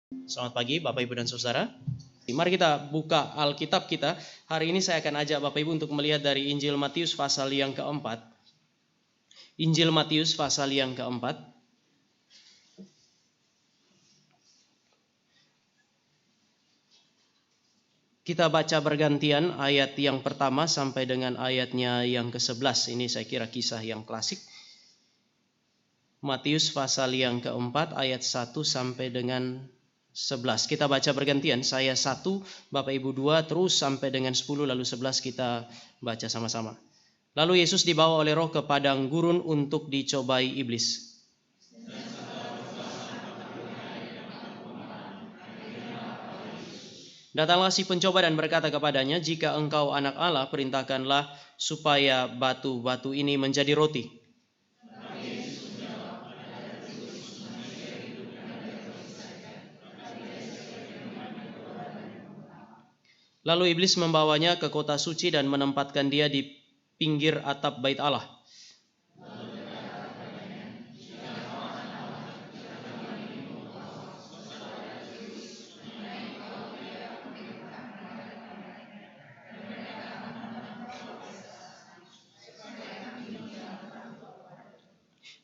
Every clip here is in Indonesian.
Selamat pagi Bapak Ibu dan Saudara. Mari kita buka Alkitab kita. Hari ini saya akan ajak Bapak Ibu untuk melihat dari Injil Matius pasal yang keempat. Injil Matius pasal yang keempat. Kita baca bergantian ayat yang pertama sampai dengan ayatnya yang ke-11. Ini saya kira kisah yang klasik. Matius pasal yang keempat ayat 1 sampai dengan 11. Kita baca bergantian. Saya 1, Bapak Ibu 2, terus sampai dengan 10, lalu 11 kita baca sama-sama. Lalu Yesus dibawa oleh Roh ke padang gurun untuk dicobai iblis. Datanglah si pencoba dan berkata kepadanya, "Jika engkau anak Allah, perintahkanlah supaya batu-batu ini menjadi roti." Lalu iblis membawanya ke kota suci dan menempatkan dia di pinggir atap bait Allah.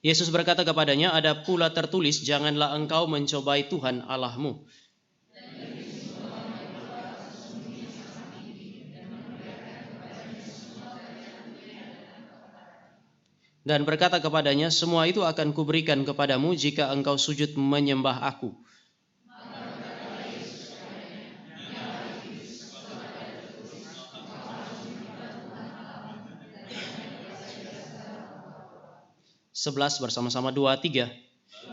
Yesus berkata kepadanya, "Ada pula tertulis, janganlah engkau mencobai Tuhan Allahmu." Dan berkata kepadanya, "Semua itu akan kuberikan kepadamu jika engkau sujud menyembah aku." Sebelas bersama-sama 2, 3.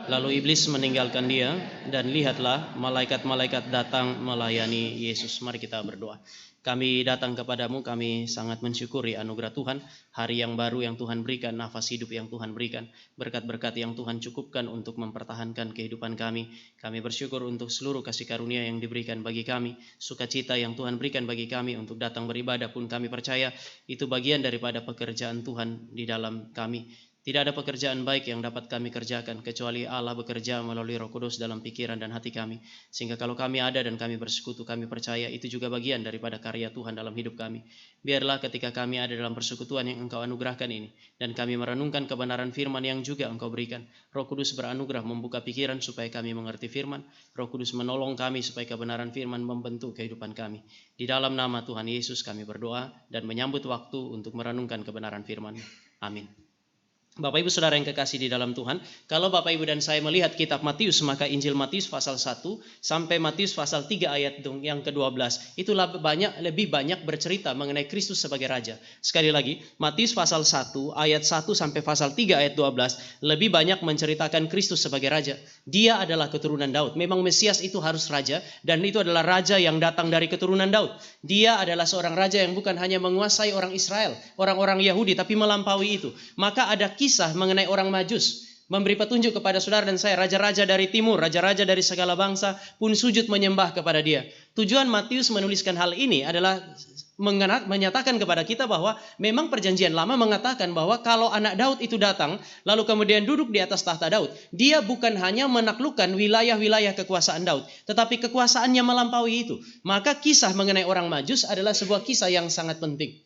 Lalu iblis meninggalkan dia, dan lihatlah malaikat-malaikat datang melayani Yesus. Mari kita berdoa. Kami datang kepadamu, kami sangat mensyukuri anugerah Tuhan, hari yang baru yang Tuhan berikan, nafas hidup yang Tuhan berikan, berkat-berkat yang Tuhan cukupkan untuk mempertahankan kehidupan kami. Kami bersyukur untuk seluruh kasih karunia yang diberikan bagi kami, sukacita yang Tuhan berikan bagi kami untuk datang beribadah pun kami percaya itu bagian daripada pekerjaan Tuhan di dalam kami. Tidak ada pekerjaan baik yang dapat kami kerjakan kecuali Allah bekerja melalui Roh Kudus dalam pikiran dan hati kami. Sehingga kalau kami ada dan kami bersekutu, kami percaya itu juga bagian daripada karya Tuhan dalam hidup kami. Biarlah ketika kami ada dalam persekutuan yang Engkau anugerahkan ini, dan kami merenungkan kebenaran firman yang juga Engkau berikan, Roh Kudus beranugerah membuka pikiran supaya kami mengerti firman. Roh Kudus menolong kami supaya kebenaran firman membentuk kehidupan kami. Di dalam nama Tuhan Yesus kami berdoa dan menyambut waktu untuk merenungkan kebenaran firman. Amin. Bapak Ibu Saudara yang kekasih di dalam Tuhan, kalau Bapak Ibu dan saya melihat kitab Matius, maka Injil Matius pasal 1 sampai Matius pasal 3 ayat yang ke-12, itulah lebih banyak bercerita mengenai Kristus sebagai Raja. Sekali lagi, Matius pasal 1 ayat 1 sampai pasal 3 ayat 12, lebih banyak menceritakan Kristus sebagai Raja. Dia adalah keturunan Daud. Memang Mesias itu harus Raja, dan itu adalah Raja yang datang dari keturunan Daud. Dia adalah seorang Raja yang bukan hanya menguasai orang Israel, orang-orang Yahudi, tapi melampaui itu. Maka ada kisah mengenai orang Majus, memberi petunjuk kepada saudara dan saya, raja-raja dari timur, raja-raja dari segala bangsa pun sujud menyembah kepada dia. Tujuan Matius menuliskan hal ini adalah menyatakan kepada kita bahwa memang perjanjian lama mengatakan bahwa kalau anak Daud itu datang, lalu kemudian duduk di atas tahta Daud, dia bukan hanya menaklukkan wilayah-wilayah kekuasaan Daud, tetapi kekuasaannya melampaui itu. Maka kisah mengenai orang Majus adalah sebuah kisah yang sangat penting.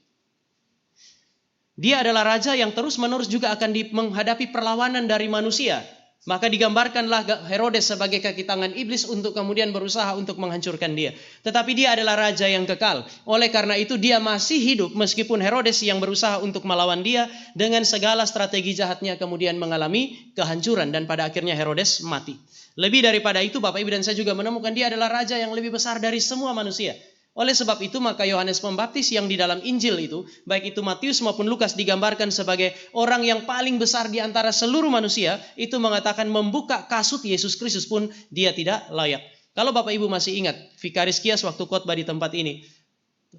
Dia adalah raja yang terus-menerus juga akan menghadapi perlawanan dari manusia. Maka digambarkanlah Herodes sebagai kaki tangan iblis untuk kemudian berusaha untuk menghancurkan dia. Tetapi dia adalah raja yang kekal. Oleh karena itu dia masih hidup meskipun Herodes yang berusaha untuk melawan dia dengan segala strategi jahatnya kemudian mengalami kehancuran dan pada akhirnya Herodes mati. Lebih daripada itu Bapak Ibu dan saya juga menemukan dia adalah raja yang lebih besar dari semua manusia. Oleh sebab itu maka Yohanes Pembaptis yang di dalam Injil itu, baik itu Matius maupun Lukas, digambarkan sebagai orang yang paling besar di antara seluruh manusia, itu mengatakan membuka kasut Yesus Kristus pun dia tidak layak. Kalau Bapak Ibu masih ingat, Vikaris Kias waktu khotbah di tempat ini,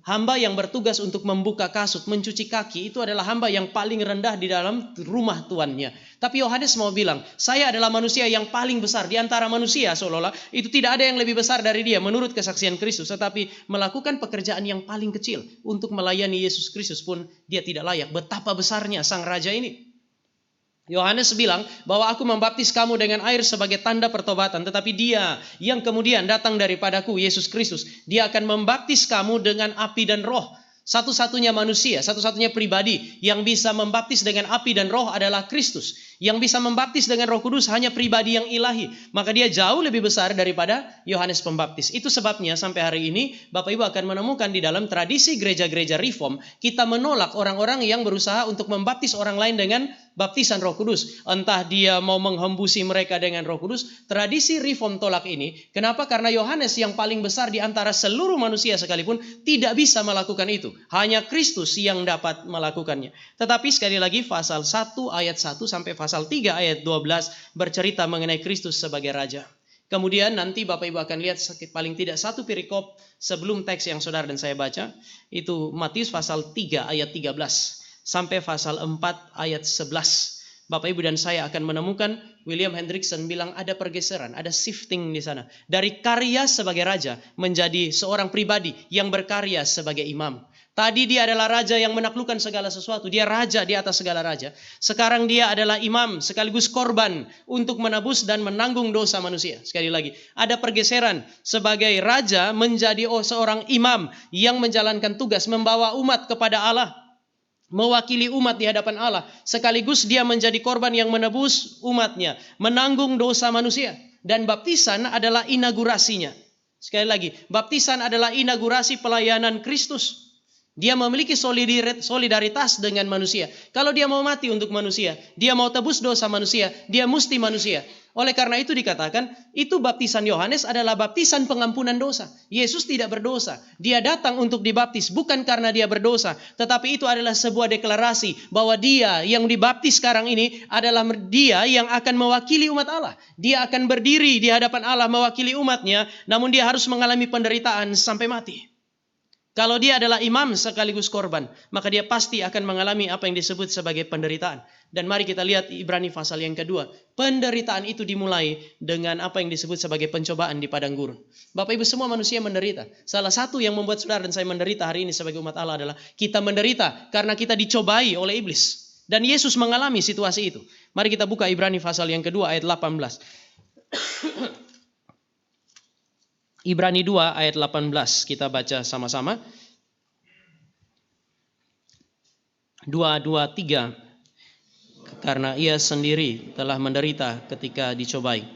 hamba yang bertugas untuk membuka kasut, mencuci kaki, itu adalah hamba yang paling rendah di dalam rumah tuannya. Tapi Yohanes mau bilang, saya adalah manusia yang paling besar di antara manusia, seolah-olah itu tidak ada yang lebih besar dari dia menurut kesaksian Kristus, tetapi melakukan pekerjaan yang paling kecil untuk melayani Yesus Kristus pun dia tidak layak. Betapa besarnya sang raja ini. Yohanes bilang bahwa aku membaptis kamu dengan air sebagai tanda pertobatan. Tetapi dia yang kemudian datang daripadaku, Yesus Kristus, dia akan membaptis kamu dengan api dan roh. Satu-satunya manusia, satu-satunya pribadi yang bisa membaptis dengan api dan roh adalah Kristus. Yang bisa membaptis dengan Roh Kudus hanya pribadi yang ilahi. Maka dia jauh lebih besar daripada Yohanes Pembaptis. Itu sebabnya sampai hari ini Bapak Ibu akan menemukan di dalam tradisi gereja-gereja reform, kita menolak orang-orang yang berusaha untuk membaptis orang lain dengan baptisan Roh Kudus. Entah dia mau menghembusi mereka dengan Roh Kudus. Tradisi reform tolak ini. Kenapa? Karena Yohanes yang paling besar di antara seluruh manusia sekalipun tidak bisa melakukan itu. Hanya Kristus yang dapat melakukannya. Tetapi sekali lagi pasal 1 ayat 1 sampai pasal 3 ayat 12 bercerita mengenai Kristus sebagai Raja. Kemudian nanti Bapak Ibu akan lihat paling tidak satu perikop sebelum teks yang saudara dan saya baca. Itu Matius pasal 3 ayat 13 sampai pasal 4 ayat 11. Bapak Ibu dan saya akan menemukan William Hendrickson bilang ada pergeseran, ada shifting di sana. Dari karya sebagai raja menjadi seorang pribadi yang berkarya sebagai imam. Tadi dia adalah raja yang menaklukkan segala sesuatu. Dia raja di atas segala raja. Sekarang dia adalah imam sekaligus korban untuk menebus dan menanggung dosa manusia. Sekali lagi, ada pergeseran sebagai raja menjadi seorang imam yang menjalankan tugas membawa umat kepada Allah. Mewakili umat di hadapan Allah. Sekaligus dia menjadi korban yang menebus umatnya. Menanggung dosa manusia. Dan baptisan adalah inaugurasinya. Sekali lagi, baptisan adalah inaugurasi pelayanan Kristus. Dia memiliki solidaritas dengan manusia. Kalau dia mau mati untuk manusia, dia mau tebus dosa manusia, dia mesti manusia. Oleh karena itu dikatakan, itu baptisan Yohanes adalah baptisan pengampunan dosa. Yesus tidak berdosa. Dia datang untuk dibaptis bukan karena dia berdosa, tetapi itu adalah sebuah deklarasi bahwa dia yang dibaptis sekarang ini adalah dia yang akan mewakili umat Allah. Dia akan berdiri di hadapan Allah mewakili umatnya, namun dia harus mengalami penderitaan sampai mati. Kalau dia adalah imam sekaligus korban, maka dia pasti akan mengalami apa yang disebut sebagai penderitaan. Dan mari kita lihat Ibrani pasal yang kedua. Penderitaan itu dimulai dengan apa yang disebut sebagai pencobaan di padang gurun. Bapak Ibu, semua manusia menderita. Salah satu yang membuat saudara dan saya menderita hari ini sebagai umat Allah adalah kita menderita karena kita dicobai oleh iblis. Dan Yesus mengalami situasi itu. Mari kita buka Ibrani pasal yang kedua ayat 18. Ibrani 2 ayat 18 kita baca sama-sama. 2, 3. Karena ia sendiri telah menderita ketika dicobai,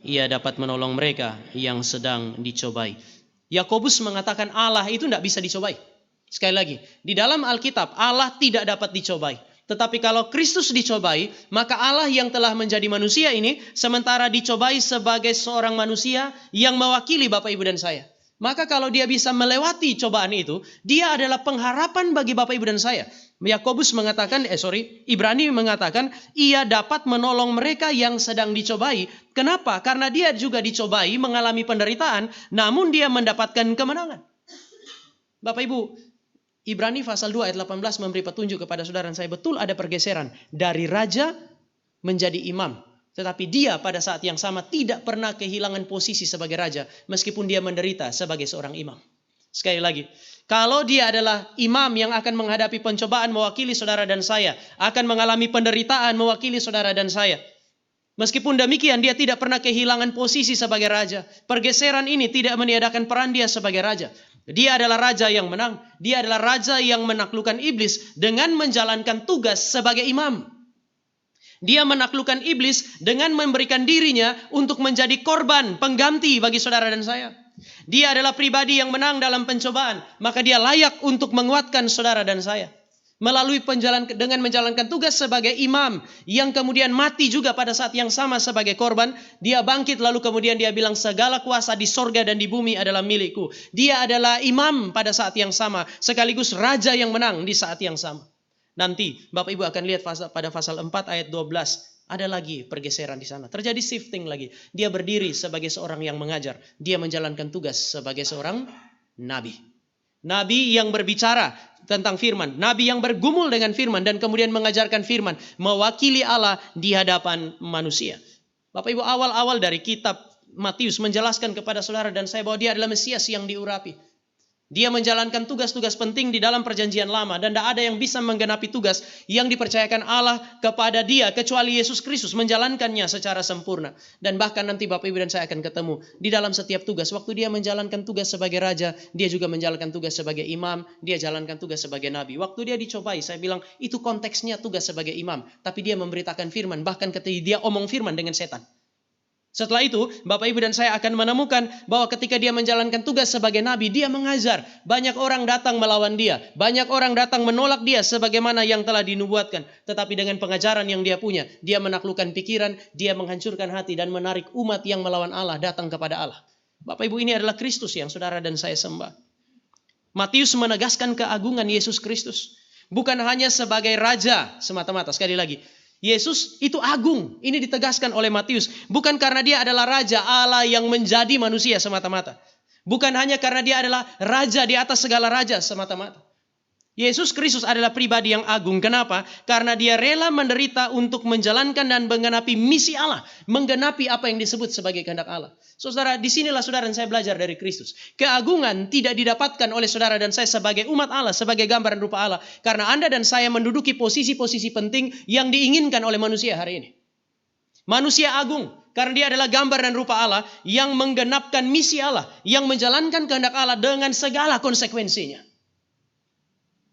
ia dapat menolong mereka yang sedang dicobai. Yakobus mengatakan Allah itu tidak bisa dicobai. Sekali lagi, di dalam Alkitab Allah tidak dapat dicobai. Tetapi kalau Kristus dicobai, maka Allah yang telah menjadi manusia ini sementara dicobai sebagai seorang manusia yang mewakili Bapak Ibu dan saya. Maka kalau dia bisa melewati cobaan itu, dia adalah pengharapan bagi Bapak Ibu dan saya. Yakobus mengatakan, Ibrani mengatakan, ia dapat menolong mereka yang sedang dicobai. Kenapa? Karena dia juga dicobai, mengalami penderitaan, namun dia mendapatkan kemenangan. Bapak Ibu, Ibrani pasal 2 ayat 18 memberi petunjuk kepada saudara dan saya, betul ada pergeseran dari raja menjadi imam. Tetapi dia pada saat yang sama tidak pernah kehilangan posisi sebagai raja meskipun dia menderita sebagai seorang imam. Sekali lagi, kalau dia adalah imam yang akan menghadapi pencobaan mewakili saudara dan saya, akan mengalami penderitaan mewakili saudara dan saya. Meskipun demikian dia tidak pernah kehilangan posisi sebagai raja. Pergeseran ini tidak meniadakan peran dia sebagai raja. Dia adalah raja yang menang. Dia adalah raja yang menaklukkan iblis dengan menjalankan tugas sebagai imam. Dia menaklukkan iblis dengan memberikan dirinya untuk menjadi korban pengganti bagi saudara dan saya. Dia adalah pribadi yang menang dalam pencobaan. Maka dia layak untuk menguatkan saudara dan saya. Melalui dengan menjalankan tugas sebagai imam yang kemudian mati juga pada saat yang sama sebagai korban, dia bangkit lalu kemudian dia bilang segala kuasa di sorga dan di bumi adalah milikku. Dia adalah imam pada saat yang sama sekaligus raja yang menang di saat yang sama. Nanti Bapak Ibu akan lihat pada pasal 4 ayat 12 ada lagi pergeseran di sana. Terjadi shifting lagi. Dia berdiri sebagai seorang yang mengajar. Dia menjalankan tugas sebagai seorang nabi. Nabi yang berbicara tentang firman. Nabi yang bergumul dengan firman dan kemudian mengajarkan firman. Mewakili Allah di hadapan manusia. Bapak Ibu, awal-awal dari kitab Matius menjelaskan kepada saudara dan saya bahwa dia adalah Mesias yang diurapi. Dia menjalankan tugas-tugas penting di dalam perjanjian lama. Dan tidak ada yang bisa menggenapi tugas yang dipercayakan Allah kepada dia. Kecuali Yesus Kristus menjalankannya secara sempurna. Dan bahkan nanti Bapak Ibu dan saya akan ketemu. Di dalam setiap tugas. Waktu dia menjalankan tugas sebagai raja. Dia juga menjalankan tugas sebagai imam. Dia jalankan tugas sebagai nabi. Waktu dia dicobai, saya bilang itu konteksnya tugas sebagai imam. Tapi dia memberitakan firman. Bahkan ketika dia omong firman dengan setan. Setelah itu, Bapak Ibu dan saya akan menemukan bahwa ketika dia menjalankan tugas sebagai nabi, dia mengajar. Banyak orang datang melawan dia. Banyak orang datang menolak dia sebagaimana yang telah dinubuatkan. Tetapi dengan pengajaran yang dia punya, dia menaklukkan pikiran, dia menghancurkan hati dan menarik umat yang melawan Allah datang kepada Allah. Bapak Ibu, ini adalah Kristus yang saudara dan saya sembah. Matius menegaskan keagungan Yesus Kristus. Bukan hanya sebagai raja semata-mata. Sekali lagi, Yesus itu agung. Ini ditegaskan oleh Matius. Bukan karena dia adalah raja Allah yang menjadi manusia semata-mata. Bukan hanya karena dia adalah raja di atas segala raja semata-mata. Yesus Kristus adalah pribadi yang agung. Kenapa? Karena dia rela menderita untuk menjalankan dan menggenapi misi Allah. Menggenapi apa yang disebut sebagai kehendak Allah. Saudara, disinilah saudara dan saya belajar dari Kristus. Keagungan tidak didapatkan oleh saudara dan saya sebagai umat Allah, sebagai gambaran rupa Allah. Karena Anda dan saya menduduki posisi-posisi penting yang diinginkan oleh manusia hari ini. Manusia agung. Karena dia adalah gambar dan rupa Allah yang menggenapkan misi Allah. Yang menjalankan kehendak Allah dengan segala konsekuensinya.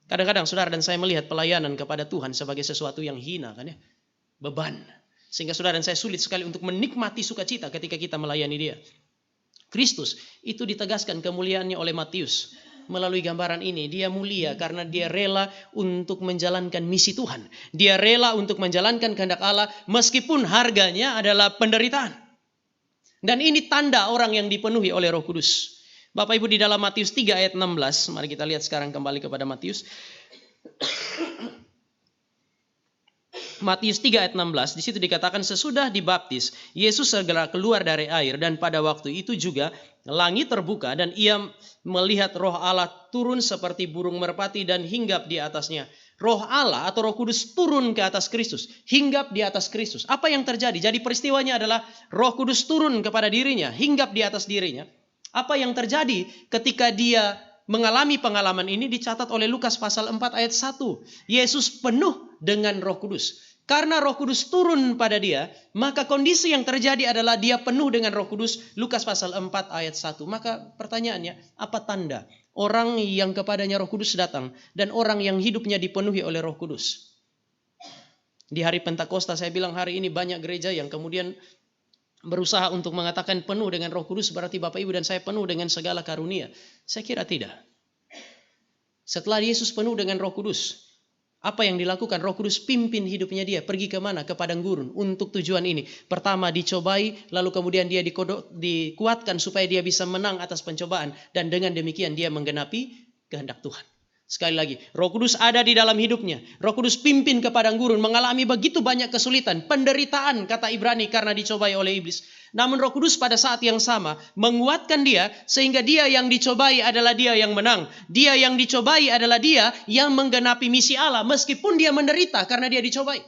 Kadang-kadang saudara dan saya melihat pelayanan kepada Tuhan sebagai sesuatu yang hina, kan ya? Beban. Sehingga saudara dan saya sulit sekali untuk menikmati sukacita ketika kita melayani dia. Kristus itu ditegaskan kemuliaannya oleh Matius. Melalui gambaran ini, dia mulia karena dia rela untuk menjalankan misi Tuhan. Dia rela untuk menjalankan kehendak Allah meskipun harganya adalah penderitaan. Dan ini tanda orang yang dipenuhi oleh Roh Kudus. Bapak Ibu, di dalam Matius 3 ayat 16, mari kita lihat sekarang kembali kepada Matius. Matius 3 ayat 16, di situ dikatakan sesudah dibaptis, Yesus segera keluar dari air dan pada waktu itu juga langit terbuka dan ia melihat Roh Allah turun seperti burung merpati dan hinggap di atasnya. Roh Allah atau Roh Kudus turun ke atas Kristus, hinggap di atas Kristus. Apa yang terjadi? Jadi peristiwanya adalah Roh Kudus turun kepada dirinya, hinggap di atas dirinya. Apa yang terjadi ketika dia mengalami pengalaman ini dicatat oleh Lukas pasal 4 ayat 1. Yesus penuh dengan Roh Kudus. Karena Roh Kudus turun pada dia, maka kondisi yang terjadi adalah dia penuh dengan Roh Kudus. Lukas pasal 4 ayat 1. Maka pertanyaannya, apa tanda orang yang kepadanya Roh Kudus datang dan orang yang hidupnya dipenuhi oleh Roh Kudus? Di hari Pentakosta saya bilang hari ini banyak gereja yang kemudian berusaha untuk mengatakan penuh dengan Roh Kudus berarti Bapak Ibu dan saya penuh dengan segala karunia. Saya kira tidak. Setelah Yesus penuh dengan Roh Kudus, apa yang dilakukan? Roh Kudus pimpin hidupnya dia. Pergi kemana? Ke padang gurun. Untuk tujuan ini. Pertama dicobai, lalu kemudian dia dikuatkan supaya dia bisa menang atas pencobaan. Dan dengan demikian dia menggenapi kehendak Tuhan. Sekali lagi, Roh Kudus ada di dalam hidupnya. Roh Kudus pimpin ke padang gurun, mengalami begitu banyak kesulitan, penderitaan kata Ibrani karena dicobai oleh iblis. Namun Roh Kudus pada saat yang sama menguatkan dia sehingga dia yang dicobai adalah dia yang menang. Dia yang dicobai adalah dia yang menggenapi misi Allah meskipun dia menderita karena dia dicobai.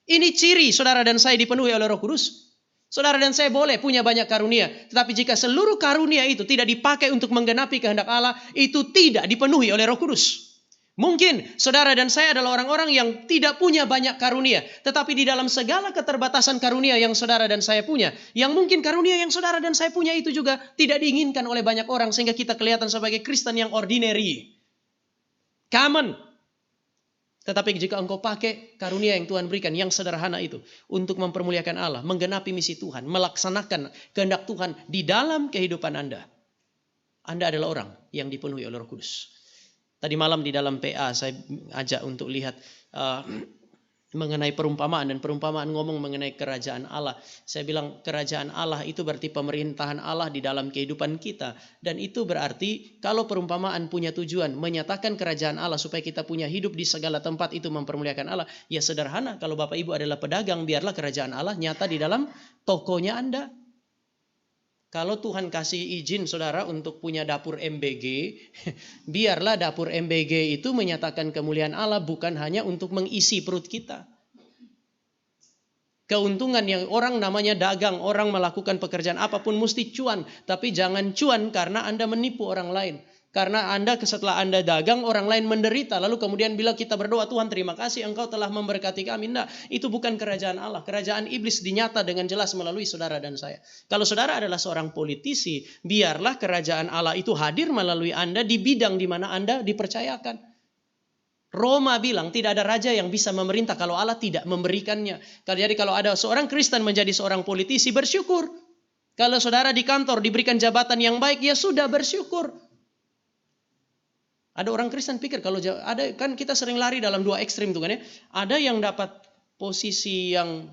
Ini ciri saudara dan saya dipenuhi oleh Roh Kudus. Saudara dan saya boleh punya banyak karunia. Tetapi jika seluruh karunia itu tidak dipakai untuk menggenapi kehendak Allah, itu tidak dipenuhi oleh Roh Kudus. Mungkin saudara dan saya adalah orang-orang yang tidak punya banyak karunia. Tetapi di dalam segala keterbatasan karunia yang saudara dan saya punya. Yang mungkin karunia yang saudara dan saya punya itu juga tidak diinginkan oleh banyak orang. Sehingga kita kelihatan sebagai Kristen yang ordinary. Common. Tetapi jika engkau pakai karunia yang Tuhan berikan, yang sederhana itu. Untuk mempermuliakan Allah, menggenapi misi Tuhan. Melaksanakan kehendak Tuhan di dalam kehidupan Anda. Anda adalah orang yang dipenuhi oleh Roh Kudus. Tadi malam di dalam PA saya ajak untuk lihat mengenai perumpamaan. Dan perumpamaan ngomong mengenai kerajaan Allah. Saya bilang kerajaan Allah itu berarti pemerintahan Allah di dalam kehidupan kita. Dan itu berarti kalau perumpamaan punya tujuan menyatakan kerajaan Allah supaya kita punya hidup di segala tempat itu mempermuliakan Allah. Ya sederhana, kalau Bapak Ibu adalah pedagang, biarlah kerajaan Allah nyata di dalam tokonya Anda. Kalau Tuhan kasih izin saudara untuk punya dapur MBG, biarlah dapur MBG itu menyatakan kemuliaan Allah bukan hanya untuk mengisi perut kita. Keuntungan yang orang namanya dagang, orang melakukan pekerjaan apapun mesti cuan. Tapi jangan cuan karena Anda menipu orang lain. Karena setelah Anda dagang, orang lain menderita. Lalu kemudian bila kita berdoa, Tuhan terima kasih engkau telah memberkati kami. Nah, itu bukan kerajaan Allah. Kerajaan iblis dinyata dengan jelas melalui saudara dan saya. Kalau saudara adalah seorang politisi, biarlah kerajaan Allah itu hadir melalui Anda di bidang di mana Anda dipercayakan. Roma bilang tidak ada raja yang bisa memerintah kalau Allah tidak memberikannya. Jadi kalau ada seorang Kristen menjadi seorang politisi, bersyukur. Kalau saudara di kantor diberikan jabatan yang baik, ya sudah bersyukur. Ada orang Kristen pikir kalau ada, kan kita sering lari dalam dua ekstrim tuh kan ya. Ada yang dapat posisi yang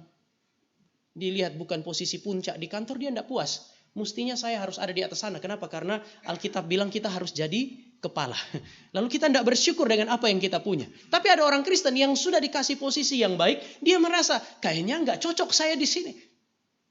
dilihat bukan posisi puncak di kantor, dia tidak puas. Mestinya saya harus ada di atas sana. Kenapa? Karena Alkitab bilang kita harus jadi kepala. Lalu kita tidak bersyukur dengan apa yang kita punya. Tapi ada orang Kristen yang sudah dikasih posisi yang baik, dia merasa kayaknya nggak cocok saya di sini.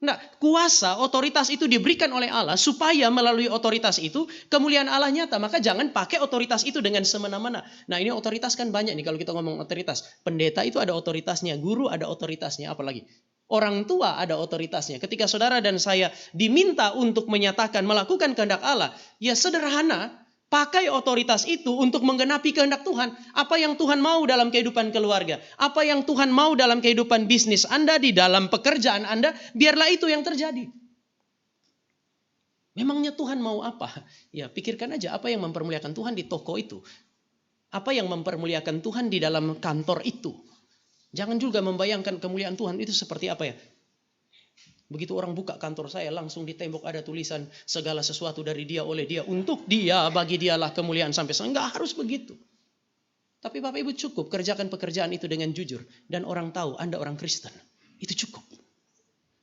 Nah, kuasa, otoritas itu diberikan oleh Allah supaya melalui otoritas itu kemuliaan Allah nyata. Maka jangan pakai otoritas itu dengan semena-mena. Nah, ini otoritas kan banyak nih kalau kita ngomong otoritas. Pendeta itu ada otoritasnya, guru ada otoritasnya, apalagi orang tua ada otoritasnya. Ketika saudara dan saya diminta untuk menyatakan, melakukan kehendak Allah, ya sederhana. Pakai otoritas itu untuk menggenapi kehendak Tuhan. Apa yang Tuhan mau dalam kehidupan keluarga. Apa yang Tuhan mau dalam kehidupan bisnis Anda, di dalam pekerjaan Anda. Biarlah itu yang terjadi. Memangnya Tuhan mau apa? Ya pikirkan aja apa yang mempermuliakan Tuhan di toko itu. Apa yang mempermuliakan Tuhan di dalam kantor itu. Jangan juga membayangkan kemuliaan Tuhan itu seperti apa ya. Begitu orang buka kantor saya, langsung di tembok ada tulisan segala sesuatu dari dia, oleh dia, untuk dia, bagi dialah kemuliaan sampai selesai. Enggak harus begitu. Tapi Bapak Ibu cukup kerjakan pekerjaan itu dengan jujur. Dan orang tahu Anda orang Kristen. Itu cukup.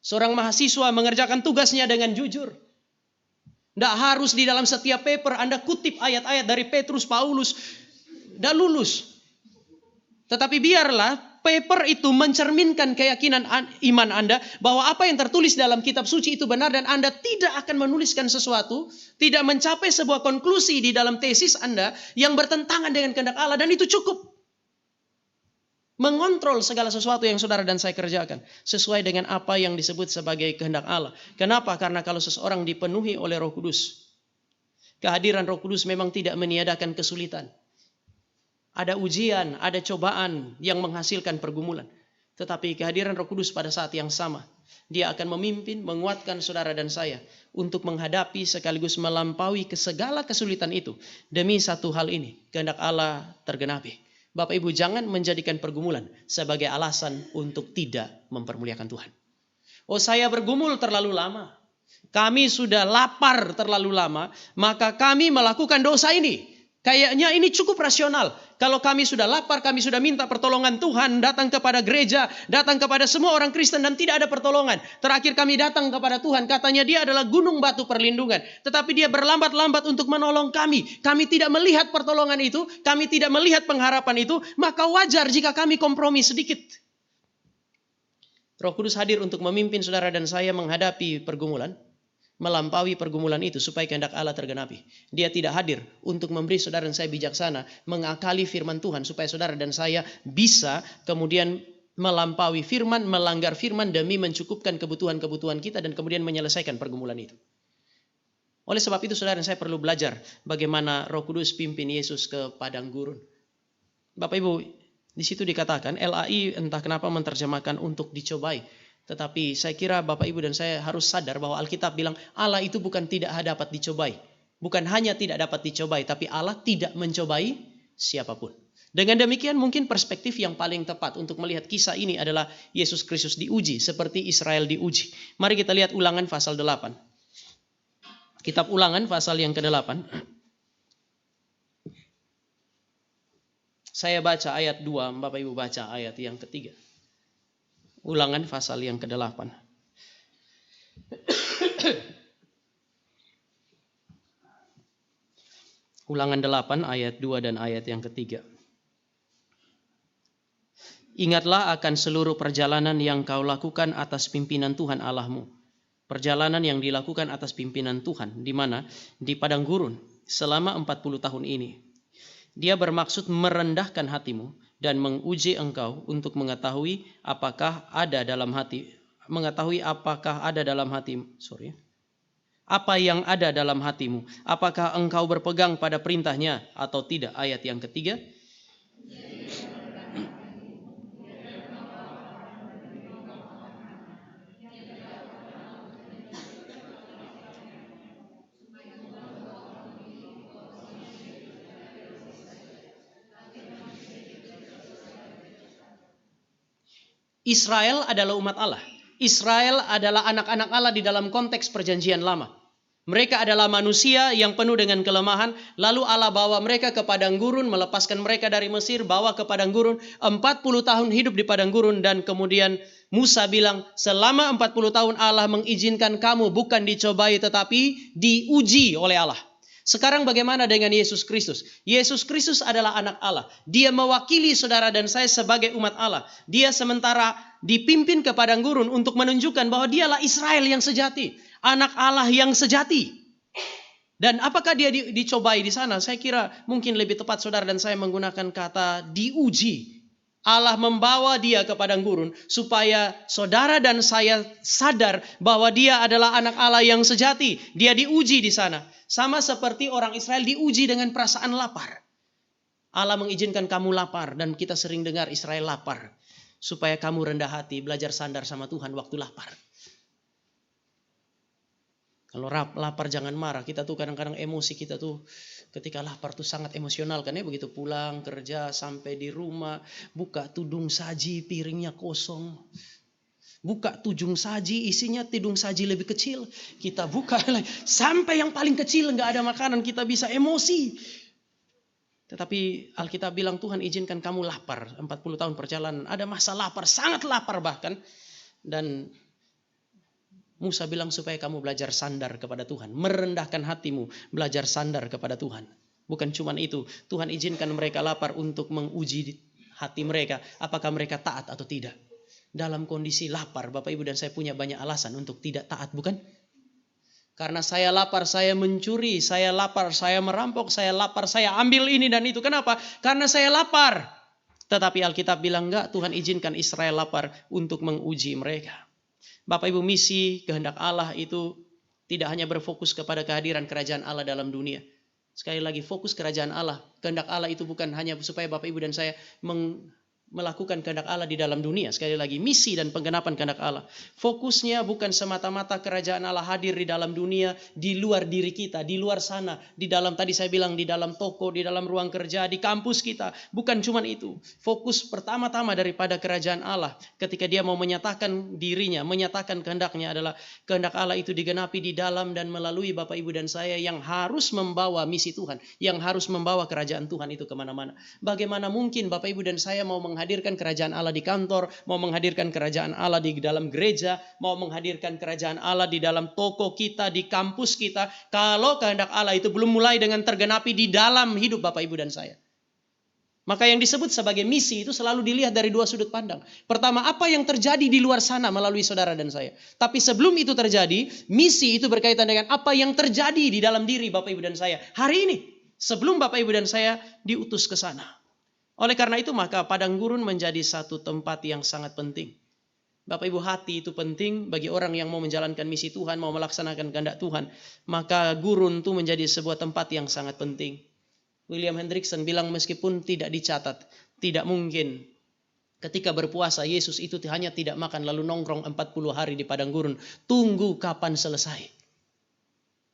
Seorang mahasiswa mengerjakan tugasnya dengan jujur. Enggak harus di dalam setiap paper Anda kutip ayat-ayat dari Petrus, Paulus. Enggak lulus. Tetapi biarlah paper itu mencerminkan keyakinan iman Anda bahwa apa yang tertulis dalam kitab suci itu benar dan Anda tidak akan menuliskan sesuatu, tidak mencapai sebuah konklusi di dalam tesis Anda yang bertentangan dengan kehendak Allah, dan itu cukup. Mengontrol segala sesuatu yang saudara dan saya kerjakan sesuai dengan apa yang disebut sebagai kehendak Allah. Kenapa? Karena kalau seseorang dipenuhi oleh Roh Kudus, kehadiran Roh Kudus memang tidak meniadakan kesulitan. Ada ujian, ada cobaan yang menghasilkan pergumulan. Tetapi kehadiran Roh Kudus pada saat yang sama, dia akan memimpin, menguatkan saudara dan saya untuk menghadapi sekaligus melampaui ke segala kesulitan itu. Demi satu hal ini, kehendak Allah tergenapi. Bapak Ibu, jangan menjadikan pergumulan sebagai alasan untuk tidak mempermuliakan Tuhan. Oh, saya bergumul terlalu lama. Kami sudah lapar terlalu lama, maka kami melakukan dosa ini. Kayaknya ini cukup rasional. Kalau kami sudah lapar, kami sudah minta pertolongan Tuhan, datang kepada gereja, datang kepada semua orang Kristen dan tidak ada pertolongan. Terakhir kami datang kepada Tuhan, katanya dia adalah gunung batu perlindungan. Tetapi dia berlambat-lambat untuk menolong kami. Kami tidak melihat pertolongan itu, kami tidak melihat pengharapan itu, maka wajar jika kami kompromi sedikit. Roh Kudus hadir untuk memimpin saudara dan saya menghadapi pergumulan. Melampaui pergumulan itu supaya kehendak Allah tergenapi. Dia tidak hadir untuk memberi saudara dan saya bijaksana, mengakali firman Tuhan supaya saudara dan saya bisa kemudian melampaui firman, melanggar firman demi mencukupkan kebutuhan-kebutuhan kita dan kemudian menyelesaikan pergumulan itu. Oleh sebab itu saudara dan saya perlu belajar bagaimana Roh Kudus pimpin Yesus ke padang gurun. Bapak Ibu, di situ dikatakan LAI entah kenapa menerjemahkan untuk dicobai. Tetapi saya kira Bapak Ibu dan saya harus sadar bahwa Alkitab bilang Allah itu bukan tidak dapat dicobai. Bukan hanya tidak dapat dicobai, tapi Allah tidak mencobai siapapun. Dengan demikian mungkin perspektif yang paling tepat untuk melihat kisah ini adalah Yesus Kristus diuji seperti Israel diuji. Mari kita lihat Ulangan pasal 8. Kitab Ulangan pasal yang ke-8. Saya baca ayat 2, Bapak Ibu baca ayat yang ketiga. Ulangan pasal yang ke-8. Ulangan 8 ayat 2 dan ayat yang ketiga. Ingatlah akan seluruh perjalanan yang kau lakukan atas pimpinan Tuhan Allahmu. Perjalanan yang dilakukan atas pimpinan Tuhan, di mana? Di padang gurun selama 40 tahun ini. Dia bermaksud merendahkan hatimu dan menguji engkau untuk mengetahui apakah ada dalam hati Apa yang ada dalam hatimu? Apakah engkau berpegang pada perintahnya atau tidak? Ayat yang ketiga. Israel adalah umat Allah. Israel adalah anak-anak Allah di dalam konteks perjanjian lama. Mereka adalah manusia yang penuh dengan kelemahan. Lalu Allah bawa mereka ke padang gurun, melepaskan mereka dari Mesir, bawa ke padang gurun. 40 tahun hidup di padang gurun, dan kemudian Musa bilang, selama 40 tahun Allah mengizinkan kamu bukan dicobai tetapi diuji oleh Allah. Sekarang bagaimana dengan Yesus Kristus? Yesus Kristus adalah anak Allah. Dia mewakili saudara dan saya sebagai umat Allah. Dia sementara dipimpin ke padang gurun untuk menunjukkan bahwa dialah Israel yang sejati. Anak Allah yang sejati. Dan apakah dia dicobai di sana? Saya kira mungkin lebih tepat saudara dan saya menggunakan kata diuji. Allah membawa dia ke padang gurun supaya saudara dan saya sadar bahwa dia adalah anak Allah yang sejati. Dia diuji di sana. Sama seperti orang Israel diuji dengan perasaan lapar. Allah mengizinkan kamu lapar, dan kita sering dengar Israel lapar. Supaya kamu rendah hati, belajar sandar sama Tuhan waktu lapar. Kalau lapar jangan marah. Kita tuh kadang-kadang emosi kita tuh ketika lapar tuh sangat emosional kan ya. Begitu pulang kerja sampai di rumah, buka tudung saji piringnya kosong. Buka tudung saji isinya tudung saji lebih kecil. Kita buka sampai yang paling kecil nggak ada makanan, kita bisa emosi. Tetapi Alkitab bilang Tuhan izinkan kamu lapar. 40 tahun perjalanan ada masa lapar, sangat lapar bahkan. Dan Musa bilang supaya kamu belajar sandar kepada Tuhan. Merendahkan hatimu, belajar sandar kepada Tuhan. Bukan cuma itu, Tuhan izinkan mereka lapar untuk menguji hati mereka. Apakah mereka taat atau tidak. Dalam kondisi lapar, Bapak Ibu dan saya punya banyak alasan untuk tidak taat, bukan? Karena saya lapar, saya mencuri. Saya lapar, saya merampok. Saya lapar, saya ambil ini dan itu. Kenapa? Karena saya lapar. Tetapi Alkitab bilang enggak, Tuhan izinkan Israel lapar untuk menguji mereka. Bapak Ibu, misi kehendak Allah itu tidak hanya berfokus kepada kehadiran kerajaan Allah dalam dunia. Sekali lagi, fokus kerajaan Allah. Kehendak Allah itu bukan hanya supaya Bapak Ibu dan saya melakukan kehendak Allah di dalam dunia. Sekali lagi, misi dan penggenapan kehendak Allah. Fokusnya bukan semata-mata kerajaan Allah hadir di dalam dunia, di luar diri kita, di luar sana, di dalam, tadi saya bilang, di dalam toko, di dalam ruang kerja, di kampus kita. Bukan cuma itu. Fokus pertama-tama daripada kerajaan Allah ketika dia mau menyatakan dirinya, menyatakan kehendaknya adalah kehendak Allah itu digenapi di dalam dan melalui Bapak Ibu dan saya yang harus membawa misi Tuhan, yang harus membawa kerajaan Tuhan itu kemana-mana. Bagaimana mungkin Bapak Ibu dan saya mau menghadirkan kerajaan Allah di kantor, mau menghadirkan kerajaan Allah di dalam gereja, mau menghadirkan kerajaan Allah di dalam toko kita, di kampus kita, kalau kehendak Allah itu belum mulai dengan tergenapi di dalam hidup Bapak Ibu dan saya. Maka yang disebut sebagai misi itu selalu dilihat dari dua sudut pandang. Pertama, apa yang terjadi di luar sana melalui saudara dan saya. Tapi sebelum itu terjadi, misi itu berkaitan dengan apa yang terjadi di dalam diri Bapak Ibu dan saya hari ini. Sebelum Bapak Ibu dan saya diutus ke sana. Oleh karena itu maka padang gurun menjadi satu tempat yang sangat penting. Bapak Ibu, hati itu penting bagi orang yang mau menjalankan misi Tuhan, mau melaksanakan kehendak Tuhan. Maka gurun itu menjadi sebuah tempat yang sangat penting. William Hendriksen bilang meskipun tidak dicatat, tidak mungkin ketika berpuasa Yesus itu hanya tidak makan lalu nongkrong 40 hari di padang gurun. Tunggu kapan selesai.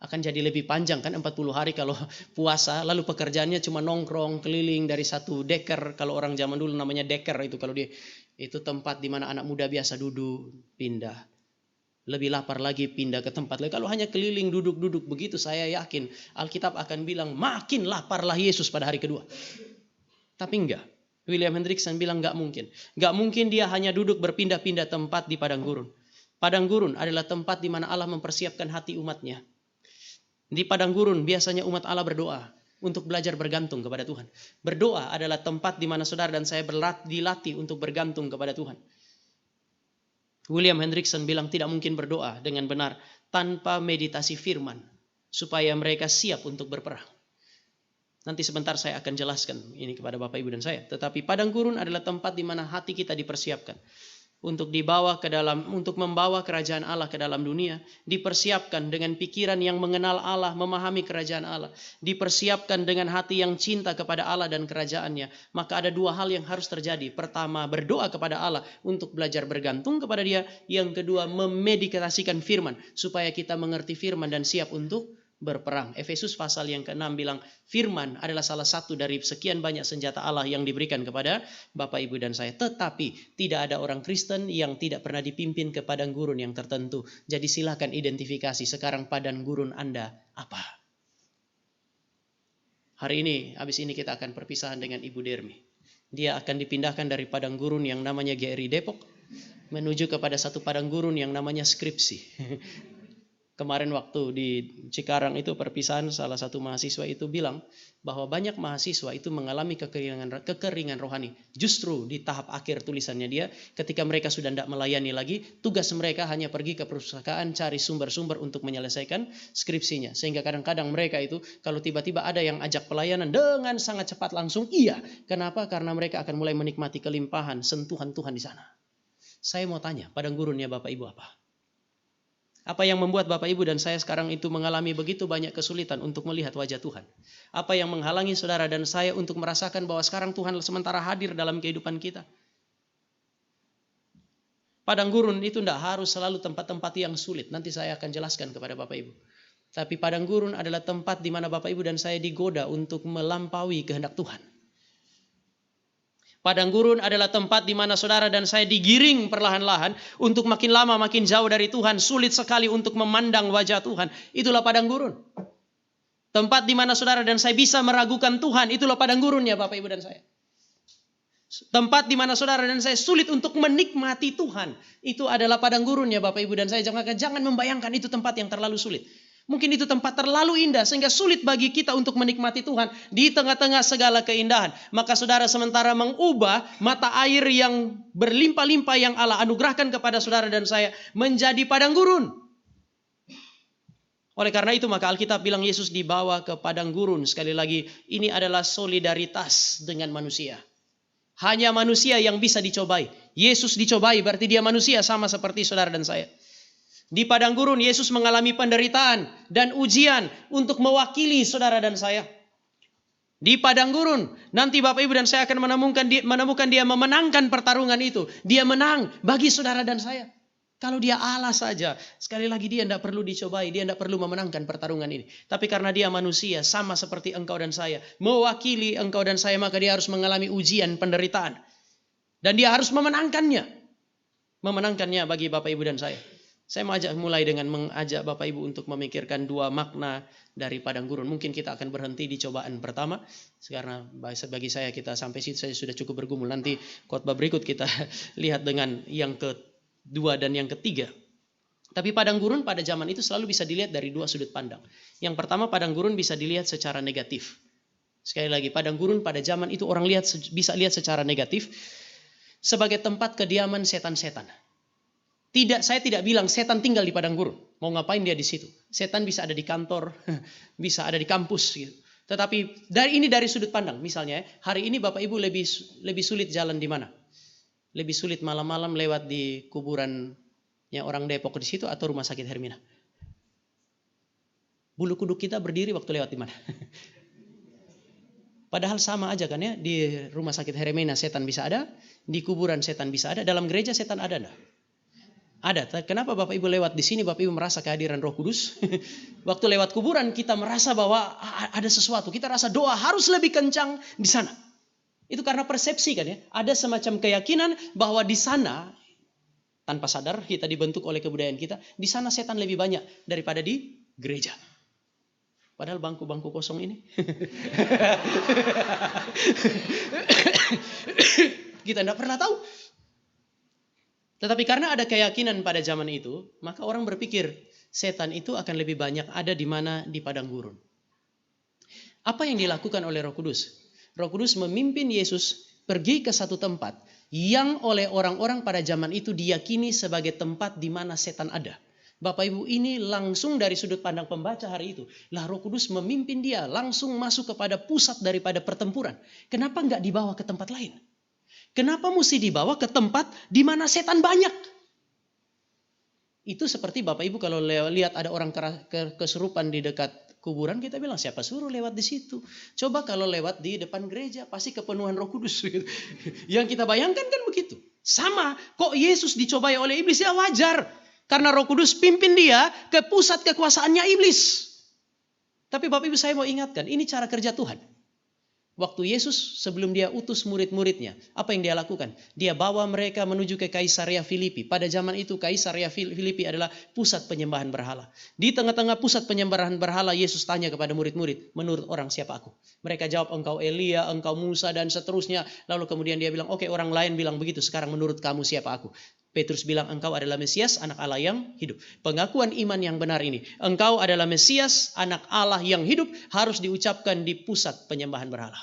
Akan jadi lebih panjang kan 40 hari kalau puasa, lalu pekerjaannya cuma nongkrong keliling dari satu deker, kalau orang zaman dulu namanya deker itu, kalau dia itu tempat di mana anak muda biasa duduk, pindah. Lebih lapar lagi pindah ke tempat lain. Kalau hanya keliling duduk-duduk begitu, saya yakin Alkitab akan bilang makin laparlah Yesus pada hari kedua. Tapi enggak. William Hendriksen bilang enggak mungkin. Enggak mungkin dia hanya duduk berpindah-pindah tempat di padang gurun. Padang gurun adalah tempat di mana Allah mempersiapkan hati umatnya. Di padang gurun biasanya umat Allah berdoa untuk belajar bergantung kepada Tuhan. Berdoa adalah tempat di mana saudara dan saya dilatih untuk bergantung kepada Tuhan. William Hendriksen bilang tidak mungkin berdoa dengan benar tanpa meditasi firman supaya mereka siap untuk berperang. Nanti sebentar saya akan jelaskan ini kepada Bapak Ibu dan saya. Tetapi padang gurun adalah tempat di mana hati kita dipersiapkan. untuk dibawa ke dalam, untuk membawa kerajaan Allah ke dalam dunia, dipersiapkan dengan pikiran yang mengenal Allah, memahami kerajaan Allah, dipersiapkan dengan hati yang cinta kepada Allah dan kerajaannya, maka ada dua hal yang harus terjadi. Pertama, berdoa kepada Allah untuk belajar bergantung kepada Dia. Yang kedua, memeditasikan firman supaya kita mengerti firman dan siap untuk berperang. Efesus pasal yang ke-6 bilang firman adalah salah satu dari sekian banyak senjata Allah yang diberikan kepada Bapak, Ibu, dan saya. Tetapi tidak ada orang Kristen yang tidak pernah dipimpin ke padang gurun yang tertentu. Jadi silakan identifikasi sekarang padang gurun Anda apa. Hari ini, habis ini kita akan perpisahan dengan Ibu Dermi. Dia akan dipindahkan dari padang gurun yang namanya GRI Depok menuju kepada satu padang gurun yang namanya skripsi. Kemarin waktu di Cikarang itu perpisahan, salah satu mahasiswa itu bilang bahwa banyak mahasiswa itu mengalami kekeringan rohani. Justru di tahap akhir tulisannya dia, ketika mereka sudah tidak melayani lagi, tugas mereka hanya pergi ke perpustakaan cari sumber-sumber untuk menyelesaikan skripsinya. Sehingga kadang-kadang mereka itu kalau tiba-tiba ada yang ajak pelayanan dengan sangat cepat langsung iya. Kenapa? Karena mereka akan mulai menikmati kelimpahan sentuhan Tuhan di sana. Saya mau tanya, padang gurunnya Bapak Ibu apa? Apa yang membuat Bapak Ibu dan saya sekarang itu mengalami begitu banyak kesulitan untuk melihat wajah Tuhan? Apa yang menghalangi saudara dan saya untuk merasakan bahwa sekarang Tuhan sementara hadir dalam kehidupan kita? Padang gurun itu tidak harus selalu tempat-tempat yang sulit. Nanti saya akan jelaskan kepada Bapak Ibu. Tapi padang gurun adalah tempat di mana Bapak Ibu dan saya digoda untuk melampaui kehendak Tuhan. Padang gurun adalah tempat di mana saudara dan saya digiring perlahan-lahan untuk makin lama makin jauh dari Tuhan. Sulit sekali untuk memandang wajah Tuhan. Itulah padang gurun. Tempat di mana saudara dan saya bisa meragukan Tuhan. Itulah padang gurunnya Bapak Ibu dan saya. Tempat di mana saudara dan saya sulit untuk menikmati Tuhan. Itu adalah padang gurunnya Bapak Ibu dan saya. Jangan membayangkan itu tempat yang terlalu sulit. Mungkin itu tempat terlalu indah sehingga sulit bagi kita untuk menikmati Tuhan di tengah-tengah segala keindahan. Maka saudara sementara mengubah mata air yang berlimpah-limpah yang Allah anugerahkan kepada saudara dan saya menjadi padang gurun. Oleh karena itu maka Alkitab bilang Yesus dibawa ke padang gurun. Sekali lagi ini adalah solidaritas dengan manusia. Hanya manusia yang bisa dicobai. Yesus dicobai berarti dia manusia sama seperti saudara dan saya. Di padang gurun Yesus mengalami penderitaan dan ujian untuk mewakili saudara dan saya. Di padang gurun nanti Bapak Ibu dan saya akan menemukan dia memenangkan pertarungan itu. Dia menang bagi saudara dan saya. Kalau dia Allah saja, sekali lagi dia tidak perlu dicobai, dia tidak perlu memenangkan pertarungan ini. Tapi karena dia manusia sama seperti engkau dan saya, mewakili engkau dan saya, maka dia harus mengalami ujian penderitaan. Dan dia harus memenangkannya. Memenangkannya bagi Bapak Ibu dan saya. Saya mau mulai dengan mengajak Bapak Ibu untuk memikirkan dua makna dari padang gurun. Mungkin kita akan berhenti di cobaan pertama. Karena bagi saya kita sampai situ saja sudah cukup bergumul. Nanti khotbah berikut kita lihat dengan yang kedua dan yang ketiga. Tapi padang gurun pada zaman itu selalu bisa dilihat dari dua sudut pandang. Yang pertama padang gurun bisa dilihat secara negatif. Sekali lagi padang gurun pada zaman itu orang bisa lihat secara negatif. Sebagai tempat kediaman setan-setan. Saya tidak bilang setan tinggal di padang gurun. Mau ngapain dia di situ? Setan bisa ada di kantor, bisa ada di kampus gitu. Tetapi dari sudut pandang. Misalnya, hari ini Bapak Ibu lebih sulit jalan di mana? Lebih sulit malam-malam lewat di kuburannya orang Depok di situ atau rumah sakit Hermina? Bulu kuduk kita berdiri waktu lewat di mana? Padahal sama aja kan ya. Di rumah sakit Hermina setan bisa ada, di kuburan setan bisa ada, dalam gereja setan ada enggak? Ada. Kenapa Bapak Ibu lewat di sini Bapak Ibu merasa kehadiran Roh Kudus? Waktu lewat kuburan kita merasa bahwa ada sesuatu. Kita rasa doa harus lebih kencang di sana. Itu karena persepsi kan ya. Ada semacam keyakinan bahwa di sana tanpa sadar kita dibentuk oleh kebudayaan kita. Di sana setan lebih banyak daripada di gereja. Padahal bangku-bangku kosong ini. Kita tidak pernah tahu. Tetapi karena ada keyakinan pada zaman itu, maka orang berpikir setan itu akan lebih banyak ada di mana? Di padang gurun. Apa yang dilakukan oleh Roh Kudus? Roh Kudus memimpin Yesus pergi ke satu tempat yang oleh orang-orang pada zaman itu diyakini sebagai tempat di mana setan ada. Bapak Ibu ini langsung dari sudut pandang pembaca hari itu. Lah Roh Kudus memimpin dia langsung masuk kepada pusat daripada pertempuran. Kenapa enggak dibawa ke tempat lain? Kenapa mesti dibawa ke tempat di mana setan banyak? Itu seperti Bapak Ibu kalau lihat ada orang kesurupan di dekat kuburan, kita bilang siapa suruh lewat di situ. Coba kalau lewat di depan gereja, pasti kepenuhan Roh Kudus. Yang kita bayangkan kan begitu. Sama, kok Yesus dicobai oleh iblis? Ya wajar. Karena Roh Kudus pimpin dia ke pusat kekuasaannya iblis. Tapi Bapak Ibu saya mau ingatkan, ini cara kerja Tuhan. Waktu Yesus sebelum dia utus murid-muridnya, apa yang dia lakukan? Dia bawa mereka menuju ke Kaisarea Filipi. Pada zaman itu Kaisarea Filipi adalah pusat penyembahan berhala. Di tengah-tengah pusat penyembahan berhala, Yesus tanya kepada murid-murid, menurut orang siapa aku? Mereka jawab, engkau Elia, engkau Musa, dan seterusnya. Lalu kemudian dia bilang, oke, orang lain bilang begitu, sekarang menurut kamu siapa aku? Petrus bilang, engkau adalah Mesias, anak Allah yang hidup. Pengakuan iman yang benar ini, engkau adalah Mesias, anak Allah yang hidup, harus diucapkan di pusat penyembahan berhala.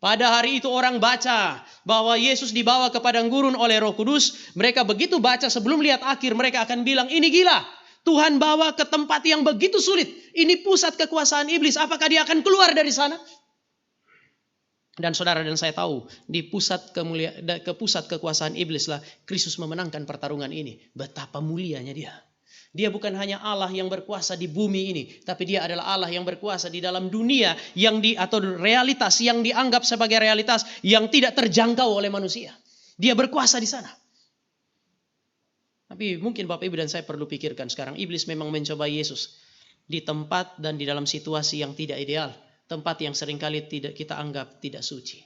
Pada hari itu orang baca bahwa Yesus dibawa ke padang gurun oleh Roh Kudus. Mereka begitu baca sebelum lihat akhir, mereka akan bilang, ini gila. Tuhan bawa ke tempat yang begitu sulit. Ini pusat kekuasaan iblis. Apakah dia akan keluar dari sana? Dan saudara dan saya tahu, di pusat kekuasaan iblis lah Kristus memenangkan pertarungan ini. Betapa mulianya dia. Dia bukan hanya Allah yang berkuasa di bumi ini, tapi dia adalah Allah yang berkuasa di dalam dunia atau realitas yang dianggap sebagai realitas yang tidak terjangkau oleh manusia. Dia berkuasa di sana. Tapi mungkin Bapak Ibu dan saya perlu pikirkan sekarang, iblis memang mencoba Yesus di tempat dan di dalam situasi yang tidak ideal, tempat yang seringkali tidak kita anggap tidak suci.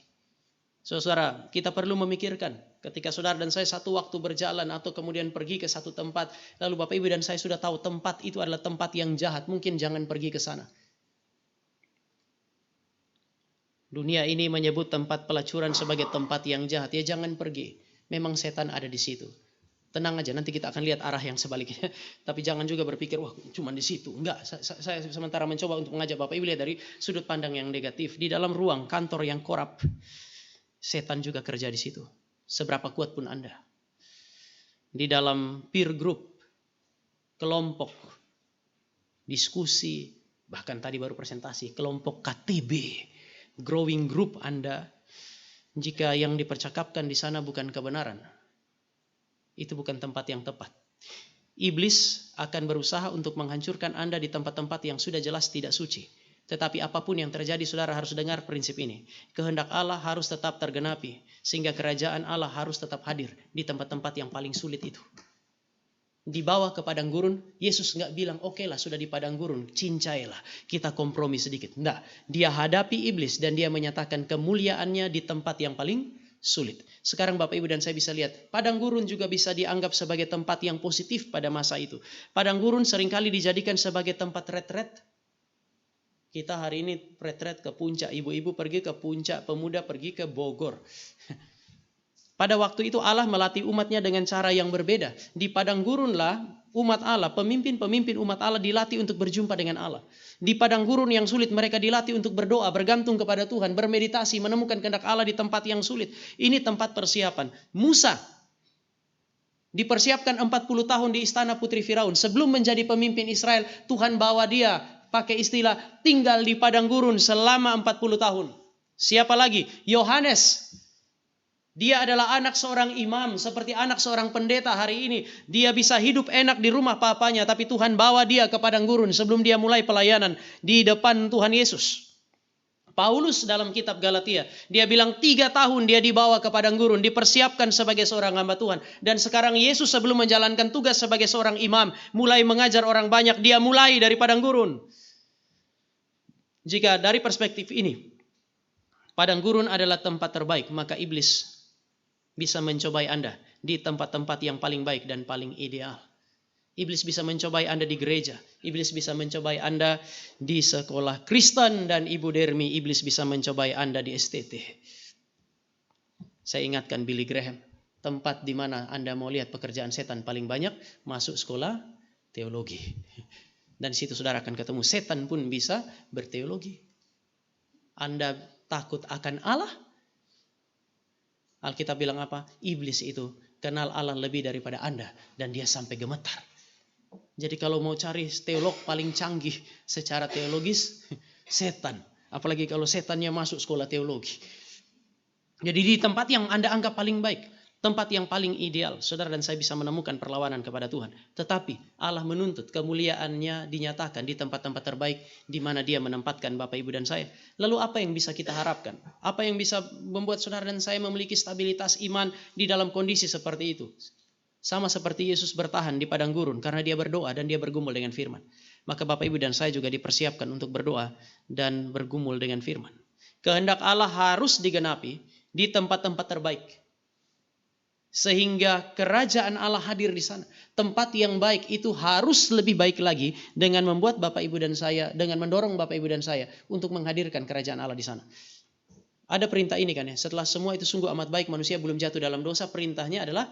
Saudara, kita perlu memikirkan ketika saudara dan saya satu waktu berjalan atau kemudian pergi ke satu tempat, lalu Bapak Ibu dan saya sudah tahu tempat itu adalah tempat yang jahat, mungkin jangan pergi ke sana. Dunia ini menyebut tempat pelacuran sebagai tempat yang jahat, ya jangan pergi. Memang setan ada di situ. Tenang aja, nanti kita akan lihat arah yang sebaliknya. Tapi jangan juga berpikir, wah cuma di situ. Enggak, saya sementara mencoba untuk mengajak Bapak Ibu lihat dari sudut pandang yang negatif. Di dalam ruang kantor yang korup, setan juga kerja di situ. Seberapa kuat pun Anda. Di dalam peer group, kelompok, diskusi, bahkan tadi baru presentasi, kelompok KTB, growing group Anda, jika yang dipercakapkan di sana bukan kebenaran, itu bukan tempat yang tepat. Iblis akan berusaha untuk menghancurkan Anda di tempat-tempat yang sudah jelas tidak suci. Tetapi apapun yang terjadi, saudara harus dengar prinsip ini. Kehendak Allah harus tetap tergenapi. Sehingga kerajaan Allah harus tetap hadir di tempat-tempat yang paling sulit itu. Dibawa ke padang gurun, Yesus nggak bilang, oke lah sudah di padang gurun, cincailah, kita kompromi sedikit. Enggak, dia hadapi iblis dan dia menyatakan kemuliaannya di tempat yang paling sulit. Sekarang Bapak Ibu dan saya bisa lihat, padang gurun juga bisa dianggap sebagai tempat yang positif pada masa itu. Padang gurun seringkali dijadikan sebagai tempat retret. Kita hari ini retret ke puncak, ibu-ibu pergi ke puncak, pemuda pergi ke Bogor. Pada waktu itu Allah melatih umatnya dengan cara yang berbeda. Di padang gurunlah umat Allah, pemimpin-pemimpin umat Allah dilatih untuk berjumpa dengan Allah. Di padang gurun yang sulit mereka dilatih untuk berdoa, bergantung kepada Tuhan, bermeditasi, menemukan kehendak Allah di tempat yang sulit. Ini tempat persiapan. Musa dipersiapkan 40 tahun di istana putri Firaun. Sebelum menjadi pemimpin Israel, Tuhan bawa dia pakai istilah tinggal di padang gurun selama 40 tahun. Siapa lagi? Yohanes. Dia adalah anak seorang imam, seperti anak seorang pendeta hari ini. Dia bisa hidup enak di rumah papanya, tapi Tuhan bawa dia ke padang gurun sebelum dia mulai pelayanan di depan Tuhan Yesus. Paulus dalam kitab Galatia, dia bilang 3 tahun dia dibawa ke padang gurun, dipersiapkan sebagai seorang hamba Tuhan. Dan sekarang Yesus sebelum menjalankan tugas sebagai seorang imam, mulai mengajar orang banyak, dia mulai dari padang gurun. Jika dari perspektif ini, padang gurun adalah tempat terbaik, maka iblis bisa mencobai Anda di tempat-tempat yang paling baik dan paling ideal. Iblis bisa mencobai Anda di gereja. Iblis bisa mencobai Anda di sekolah Kristen. Dan Ibu Dermi, iblis bisa mencobai Anda di STT. Saya ingatkan Billy Graham. Tempat di mana Anda mau lihat pekerjaan setan paling banyak, masuk sekolah teologi. Dan situ saudara akan ketemu setan pun bisa berteologi. Anda takut akan Allah? Alkitab bilang apa? Iblis itu kenal Allah lebih daripada Anda. Dan dia sampai gemetar. Jadi kalau mau cari teolog paling canggih secara teologis, setan. Apalagi kalau setannya masuk sekolah teologi. Jadi di tempat yang Anda anggap paling baik, tempat yang paling ideal, saudara dan saya bisa menemukan perlawanan kepada Tuhan. Tetapi Allah menuntut kemuliaannya dinyatakan di tempat-tempat terbaik di mana Dia menempatkan Bapak, Ibu, dan saya. Lalu apa yang bisa kita harapkan? Apa yang bisa membuat saudara dan saya memiliki stabilitas iman di dalam kondisi seperti itu? Sama seperti Yesus bertahan di padang gurun karena Dia berdoa dan Dia bergumul dengan firman. Maka Bapak, Ibu, dan saya juga dipersiapkan untuk berdoa dan bergumul dengan firman. Kehendak Allah harus digenapi di tempat-tempat terbaik. Sehingga kerajaan Allah hadir di sana. Tempat yang baik itu harus lebih baik lagi dengan membuat Bapak, Ibu, dan saya, dengan mendorong Bapak, Ibu, dan saya untuk menghadirkan kerajaan Allah di sana. Ada perintah ini kan ya, setelah semua itu sungguh amat baik, manusia belum jatuh dalam dosa, perintahnya adalah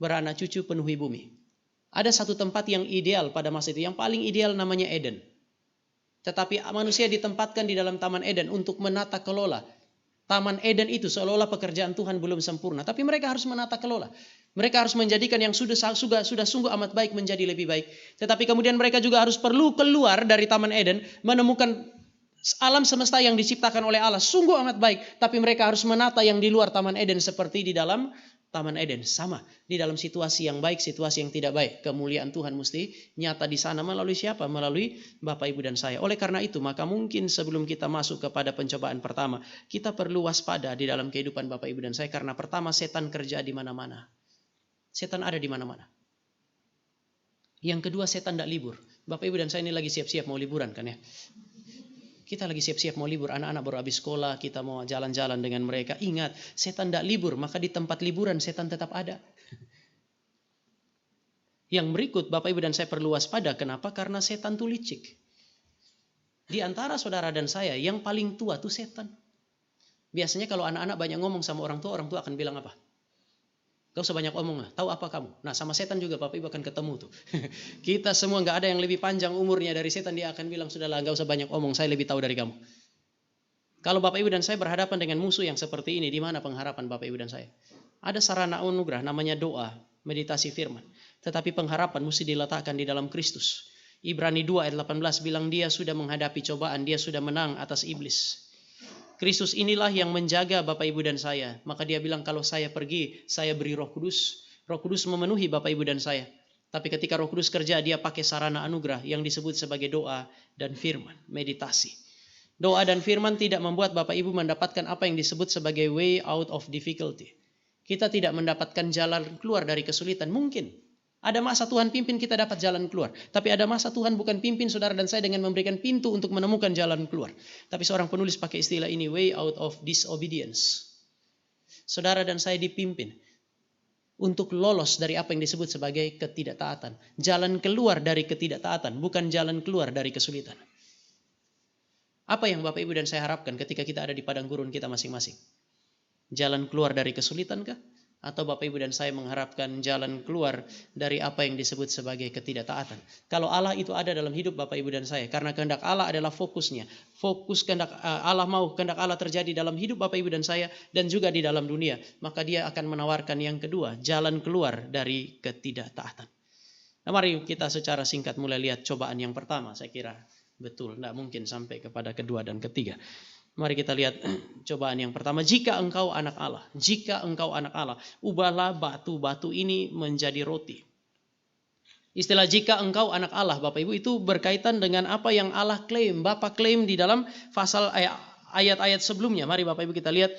beranak cucu penuhi bumi. Ada satu tempat yang ideal pada masa itu, yang paling ideal namanya Eden. Tetapi manusia ditempatkan di dalam Taman Eden untuk menata kelola Taman Eden itu, seolah-olah pekerjaan Tuhan belum sempurna. Tapi mereka harus menata kelola. Mereka harus menjadikan yang sudah sungguh amat baik menjadi lebih baik. Tetapi kemudian mereka juga harus perlu keluar dari Taman Eden, menemukan alam semesta yang diciptakan oleh Allah sungguh amat baik. Tapi mereka harus menata yang di luar Taman Eden seperti di dalam Taman Eden. Sama, di dalam situasi yang baik, situasi yang tidak baik. Kemuliaan Tuhan mesti nyata di sana melalui siapa? Melalui Bapak, Ibu, dan saya. Oleh karena itu, maka mungkin sebelum kita masuk kepada pencobaan pertama, kita perlu waspada di dalam kehidupan Bapak, Ibu, dan saya. Karena pertama, setan kerja di mana-mana. Setan ada di mana-mana. Yang kedua, setan tidak libur. Bapak, Ibu, dan saya ini lagi siap-siap mau liburan kan ya. Kita lagi siap-siap mau libur, anak-anak baru habis sekolah, kita mau jalan-jalan dengan mereka. Ingat, setan tidak libur, maka di tempat liburan setan tetap ada. Yang berikut, Bapak, Ibu, dan saya perlu waspada. Kenapa? Karena setan itu licik. Di antara saudara dan saya, yang paling tua itu setan. Biasanya kalau anak-anak banyak ngomong sama orang tua akan bilang apa? Gak usah banyak omong lah, tahu apa kamu? Nah, sama setan juga Bapak, Ibu, akan ketemu tuh. Kita semua gak ada yang lebih panjang umurnya dari setan. Dia akan bilang, sudahlah gak usah banyak omong, saya lebih tahu dari kamu. Kalau Bapak, Ibu, dan saya berhadapan dengan musuh yang seperti ini, di mana pengharapan Bapak, Ibu, dan saya? Ada sarana anugerah namanya doa, meditasi firman. Tetapi pengharapan mesti diletakkan di dalam Kristus. Ibrani 2 ayat 18 bilang dia sudah menghadapi cobaan, dia sudah menang atas iblis. Kristus inilah yang menjaga Bapak, Ibu, dan saya. Maka dia bilang, kalau saya pergi, saya beri Roh Kudus. Roh Kudus memenuhi Bapak, Ibu, dan saya. Tapi ketika Roh Kudus kerja, dia pakai sarana anugerah yang disebut sebagai doa dan firman, meditasi. Doa dan firman tidak membuat Bapak, Ibu mendapatkan apa yang disebut sebagai way out of difficulty. Kita tidak mendapatkan jalan keluar dari kesulitan. Mungkin ada masa Tuhan pimpin kita dapat jalan keluar. Tapi ada masa Tuhan bukan pimpin saudara dan saya dengan memberikan pintu untuk menemukan jalan keluar. Tapi seorang penulis pakai istilah ini, way out of disobedience. Saudara dan saya dipimpin untuk lolos dari apa yang disebut sebagai ketidaktaatan. Jalan keluar dari ketidaktaatan, bukan jalan keluar dari kesulitan. Apa yang Bapak, Ibu, dan saya harapkan ketika kita ada di padang gurun kita masing-masing? Jalan keluar dari kesulitan kah? Atau Bapak, Ibu, dan saya mengharapkan jalan keluar dari apa yang disebut sebagai ketidaktaatan. Kalau Allah itu ada dalam hidup Bapak, Ibu, dan saya, karena kehendak Allah adalah fokusnya. Fokus kehendak Allah mau kehendak Allah terjadi dalam hidup Bapak, Ibu, dan saya, dan juga di dalam dunia. Maka dia akan menawarkan yang kedua, jalan keluar dari ketidaktaatan. Nah, mari kita secara singkat mulai lihat cobaan yang pertama. Saya kira betul, tidak mungkin sampai kepada kedua dan ketiga. Mari kita lihat cobaan yang pertama. Jika engkau anak Allah, ubahlah batu-batu ini menjadi roti. Istilah jika engkau anak Allah, Bapak, Ibu, itu berkaitan dengan apa yang Allah klaim, Bapa klaim di dalam pasal ayat-ayat sebelumnya. Mari Bapak, Ibu, kita lihat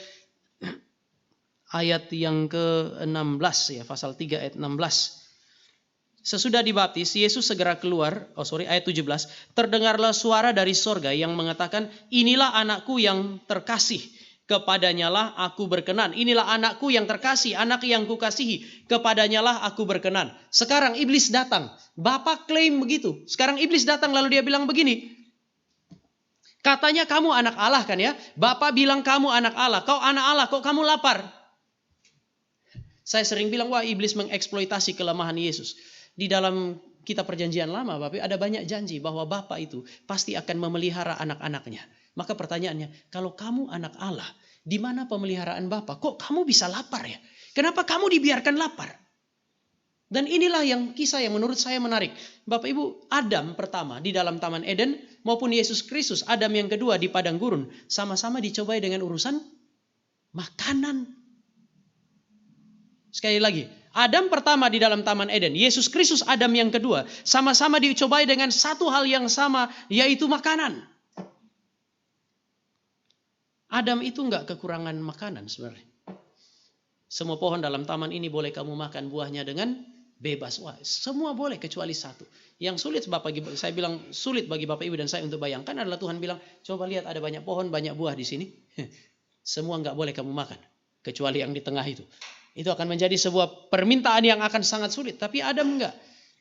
ayat yang ke-16 ya, pasal 3 ayat 16. Sesudah dibaptis, Yesus segera keluar, ayat 17, terdengarlah suara dari sorga yang mengatakan, inilah anakku yang terkasih, kepadanya lah aku berkenan. Inilah anakku yang terkasih, anak yang kukasihi, kepadanya lah aku berkenan. Sekarang iblis datang, Bapa klaim begitu. Sekarang iblis datang lalu dia bilang begini, katanya kamu anak Allah kan ya, Bapa bilang kamu anak Allah, kau anak Allah, kok kamu lapar? Saya sering bilang, wah iblis mengeksploitasi kelemahan Yesus. Di dalam kitab perjanjian lama Bapak, ada banyak janji bahwa Bapa itu pasti akan memelihara anak-anaknya. Maka pertanyaannya, kalau kamu anak Allah, di mana pemeliharaan Bapa? Kok kamu bisa lapar ya? Kenapa kamu dibiarkan lapar? Dan inilah yang kisah yang menurut saya menarik. Bapak, Ibu, Adam pertama di dalam Taman Eden maupun Yesus Kristus, Adam yang kedua di padang gurun, sama-sama dicobai dengan urusan Makanan. Sekali lagi, Adam pertama di dalam Taman Eden, Yesus Kristus Adam yang kedua, sama-sama dicobai dengan satu hal yang sama, yaitu makanan. Adam itu enggak kekurangan makanan sebenarnya. Semua pohon dalam taman ini boleh kamu makan buahnya dengan bebas. Wah, semua boleh kecuali satu. Yang sulit saya bilang sulit bagi Bapak Ibu dan saya untuk bayangkan adalah Tuhan bilang, coba lihat ada banyak pohon, banyak buah di sini. Semua enggak boleh kamu makan, kecuali yang di tengah itu. Itu akan menjadi sebuah permintaan yang akan sangat sulit. Tapi Adam enggak.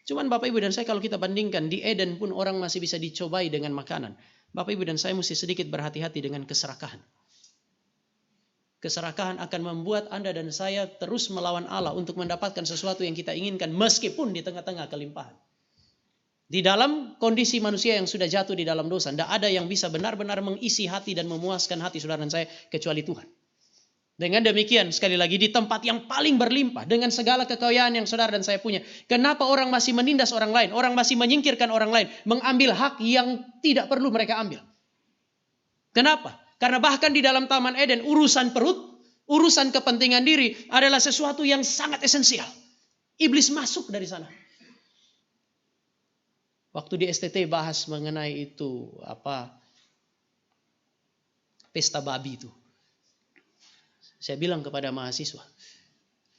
Cuman Bapak Ibu dan saya kalau kita bandingkan, di Eden pun orang masih bisa dicobai dengan makanan. Bapak Ibu dan saya mesti sedikit berhati-hati dengan keserakahan. Keserakahan akan membuat Anda dan saya terus melawan Allah untuk mendapatkan sesuatu yang kita inginkan meskipun di tengah-tengah kelimpahan. Di dalam kondisi manusia yang sudah jatuh di dalam dosa, tidak ada yang bisa benar-benar mengisi hati dan memuaskan hati saudara dan saya kecuali Tuhan. Dengan demikian, sekali lagi di tempat yang paling berlimpah, dengan segala kekayaan yang saudara dan saya punya, kenapa orang masih menindas orang lain? Orang masih menyingkirkan orang lain, mengambil hak yang tidak perlu mereka ambil. Kenapa? Karena bahkan di dalam Taman Eden, urusan perut, urusan kepentingan diri adalah sesuatu yang sangat esensial. Iblis masuk dari sana. Waktu di STT bahas mengenai itu, pesta babi itu. Saya bilang kepada mahasiswa,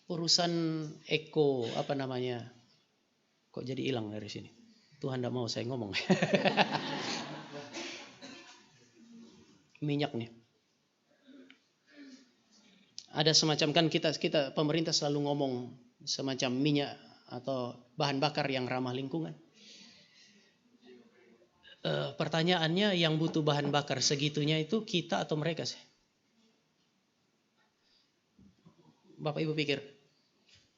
urusan kok jadi hilang dari sini. Tuhan tidak mau saya ngomong. Minyak nih. Ada semacam kan kita pemerintah selalu ngomong semacam minyak atau bahan bakar yang ramah lingkungan. Pertanyaannya, yang butuh bahan bakar segitunya itu kita atau mereka sih? Bapak Ibu pikir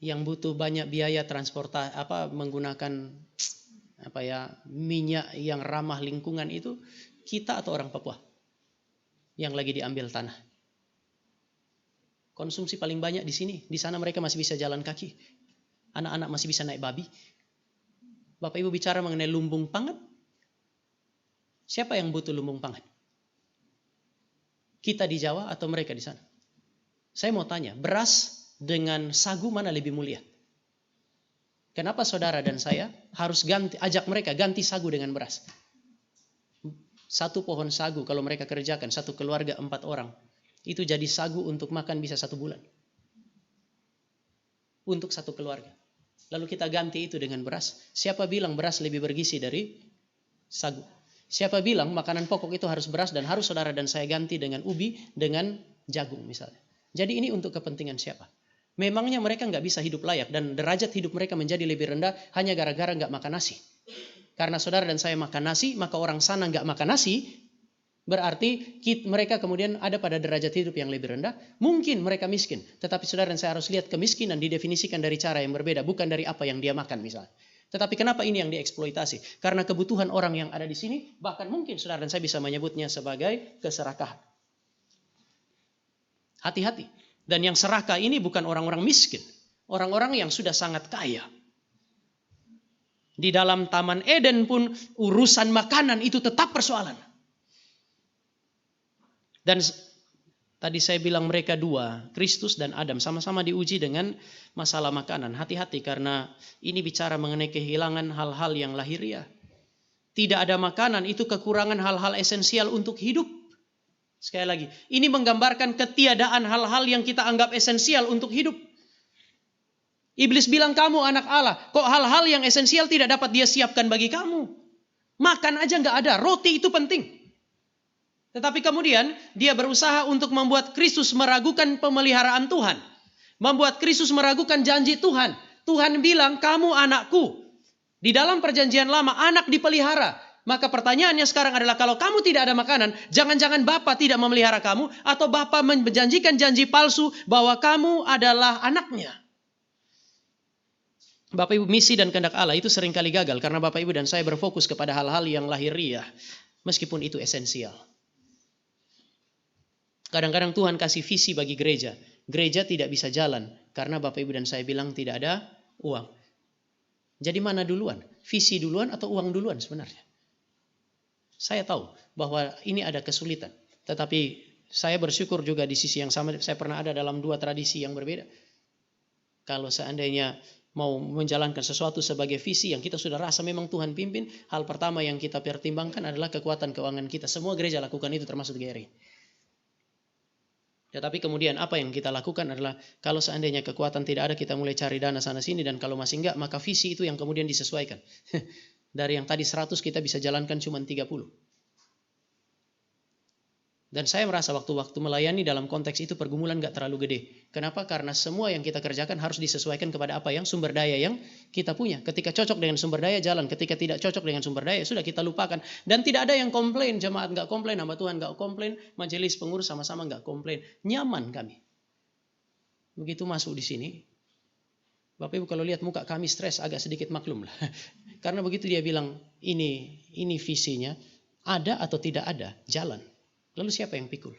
yang butuh banyak biaya transportasi menggunakan minyak yang ramah lingkungan itu kita atau orang Papua yang lagi diambil tanah? Konsumsi paling banyak di sini. Di sana mereka masih bisa jalan kaki. Anak-anak masih bisa naik babi. Bapak Ibu bicara mengenai lumbung pangan. Siapa yang butuh lumbung pangan? Kita di Jawa atau mereka di sana? Saya mau tanya, beras dengan sagu mana lebih mulia? Kenapa saudara dan saya harus ajak mereka ganti sagu dengan beras? Satu pohon sagu kalau mereka kerjakan, satu keluarga 4 orang, itu jadi sagu untuk makan bisa 1 bulan. Untuk satu keluarga. Lalu kita ganti itu dengan beras. Siapa bilang beras lebih bergizi dari sagu? Siapa bilang makanan pokok itu harus beras dan harus saudara dan saya ganti dengan ubi, dengan jagung misalnya? Jadi ini untuk kepentingan siapa? Memangnya mereka nggak bisa hidup layak dan derajat hidup mereka menjadi lebih rendah hanya gara-gara nggak makan nasi. Karena saudara dan saya makan nasi, maka orang sana nggak makan nasi, berarti mereka kemudian ada pada derajat hidup yang lebih rendah. Mungkin mereka miskin, tetapi saudara dan saya harus lihat kemiskinan didefinisikan dari cara yang berbeda, bukan dari apa yang dia makan misalnya. Tetapi kenapa ini yang dieksploitasi? Karena kebutuhan orang yang ada di sini, bahkan mungkin saudara dan saya bisa menyebutnya sebagai keserakahan. Hati-hati. Dan yang serakah ini bukan orang-orang miskin. Orang-orang yang sudah sangat kaya. Di dalam Taman Eden pun urusan makanan itu tetap persoalan. Dan tadi saya bilang mereka dua, Kristus dan Adam, sama-sama diuji dengan masalah makanan. Hati-hati karena ini bicara mengenai kehilangan hal-hal yang lahiriah. Tidak ada makanan itu kekurangan hal-hal esensial untuk hidup. Sekali lagi, ini menggambarkan ketiadaan hal-hal yang kita anggap esensial untuk hidup. Iblis bilang kamu anak Allah, kok hal-hal yang esensial tidak dapat dia siapkan bagi kamu? Makan aja nggak ada, roti itu penting. Tetapi kemudian dia berusaha untuk membuat Kristus meragukan pemeliharaan Tuhan. Membuat Kristus meragukan janji Tuhan. Tuhan bilang kamu anakku. Di dalam perjanjian lama anak dipelihara. Maka pertanyaannya sekarang adalah kalau kamu tidak ada makanan, jangan-jangan Bapa tidak memelihara kamu atau Bapa menjanjikan janji palsu bahwa kamu adalah anaknya. Bapak Ibu, misi dan kehendak Allah itu seringkali gagal karena Bapak Ibu dan saya berfokus kepada hal-hal yang lahiriah meskipun itu esensial. Kadang-kadang Tuhan kasih visi bagi gereja. Gereja tidak bisa jalan karena Bapak Ibu dan saya bilang tidak ada uang. Jadi mana duluan? Visi duluan atau uang duluan sebenarnya? Saya tahu bahwa ini ada kesulitan. Tetapi Saya bersyukur juga di sisi yang sama, saya pernah ada dalam 2 tradisi yang berbeda. Kalau seandainya mau menjalankan sesuatu sebagai visi yang kita sudah rasa memang Tuhan pimpin, hal pertama yang kita pertimbangkan adalah kekuatan keuangan kita. Semua gereja lakukan itu termasuk GRI. Tetapi kemudian apa yang kita lakukan adalah kalau seandainya kekuatan tidak ada, kita mulai cari dana sana sini, dan kalau masih enggak maka visi itu yang kemudian disesuaikan. Dari yang tadi 100 kita bisa jalankan cuma 30. Dan saya merasa waktu-waktu melayani dalam konteks itu pergumulan gak terlalu gede. Kenapa? Karena semua yang kita kerjakan harus disesuaikan kepada apa yang sumber daya yang kita punya. Ketika cocok dengan sumber daya jalan, ketika tidak cocok dengan sumber daya sudah kita lupakan. Dan tidak ada yang komplain, jemaat gak komplain, hamba Tuhan gak komplain, majelis pengurus sama-sama gak komplain. Nyaman kami. Begitu masuk di sini, Bapak Ibu kalau lihat muka kami stres, agak sedikit maklum lah. Karena begitu dia bilang ini visinya, ada atau tidak ada, jalan. Lalu siapa yang pikul?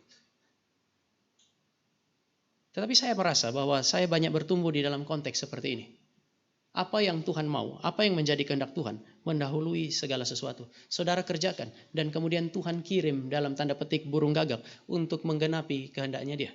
Tetapi saya merasa bahwa saya banyak bertumbuh di dalam konteks seperti ini. Apa yang Tuhan mau, apa yang menjadi kehendak Tuhan, mendahului segala sesuatu. Saudara kerjakan, dan kemudian Tuhan kirim dalam tanda petik burung gagak untuk menggenapi kehendaknya dia.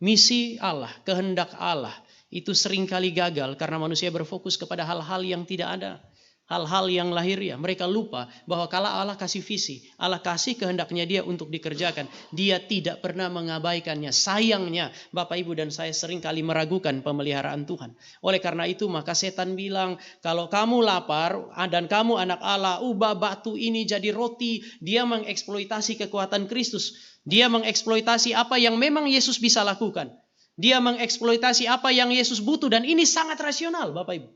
Misi Allah, kehendak Allah, itu seringkali gagal karena manusia berfokus kepada hal-hal yang tidak ada. Hal-hal yang lahiriah. Mereka lupa bahwa kalau Allah kasih visi, Allah kasih kehendaknya dia untuk dikerjakan, dia tidak pernah mengabaikannya. Sayangnya Bapak Ibu dan saya seringkali meragukan pemeliharaan Tuhan. Oleh karena itu maka setan bilang, kalau kamu lapar dan kamu anak Allah, ubah batu ini jadi roti. Dia mengeksploitasi kekuatan Kristus. Dia mengeksploitasi apa yang memang Yesus bisa lakukan. Dia mengeksploitasi apa yang Yesus butuh, dan ini sangat rasional Bapak Ibu.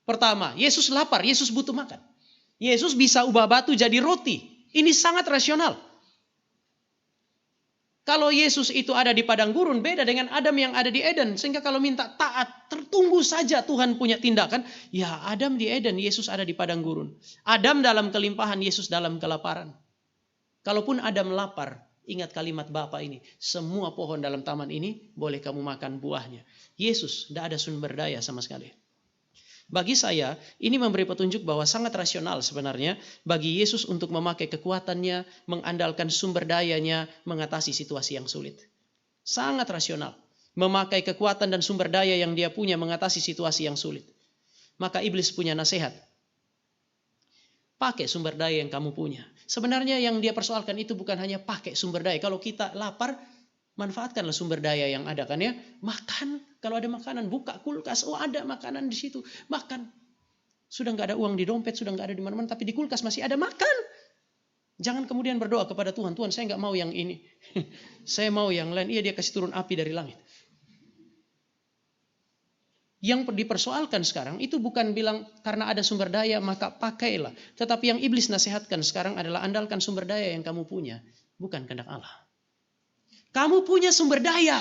Pertama, Yesus lapar, Yesus butuh makan. Yesus bisa ubah batu jadi roti. Ini sangat rasional. Kalau Yesus itu ada di padang gurun, beda dengan Adam yang ada di Eden. Sehingga kalau minta taat, tertunggu saja Tuhan punya tindakan. Ya, Adam di Eden, Yesus ada di padang gurun. Adam dalam kelimpahan, Yesus dalam kelaparan. Kalaupun Adam lapar, ingat kalimat Bapa ini. Semua pohon dalam taman ini boleh kamu makan buahnya. Yesus tidak ada sumber daya sama sekali. Bagi saya, ini memberi petunjuk bahwa sangat rasional sebenarnya bagi Yesus untuk memakai kekuatannya, mengandalkan sumber dayanya, mengatasi situasi yang sulit. Sangat rasional. Memakai kekuatan dan sumber daya yang dia punya, mengatasi situasi yang sulit. Maka iblis punya nasihat. Pakai sumber daya yang kamu punya. Sebenarnya yang dia persoalkan itu bukan hanya pakai sumber daya. Kalau kita lapar, manfaatkanlah sumber daya yang ada kan ya. Makan. Kalau ada makanan, buka kulkas. Oh, ada makanan di situ. Makan. Sudah nggak ada uang di dompet, sudah nggak ada di mana-mana, tapi di kulkas masih ada, makan. Jangan kemudian berdoa kepada Tuhan. Tuhan, saya nggak mau yang ini. Saya mau yang lain. Iya, dia kasih turun api dari langit. Yang dipersoalkan sekarang itu bukan bilang karena ada sumber daya maka pakailah. Tetapi yang iblis nasihatkan sekarang adalah andalkan sumber daya yang kamu punya. Bukan kehendak Allah. Kamu punya sumber daya.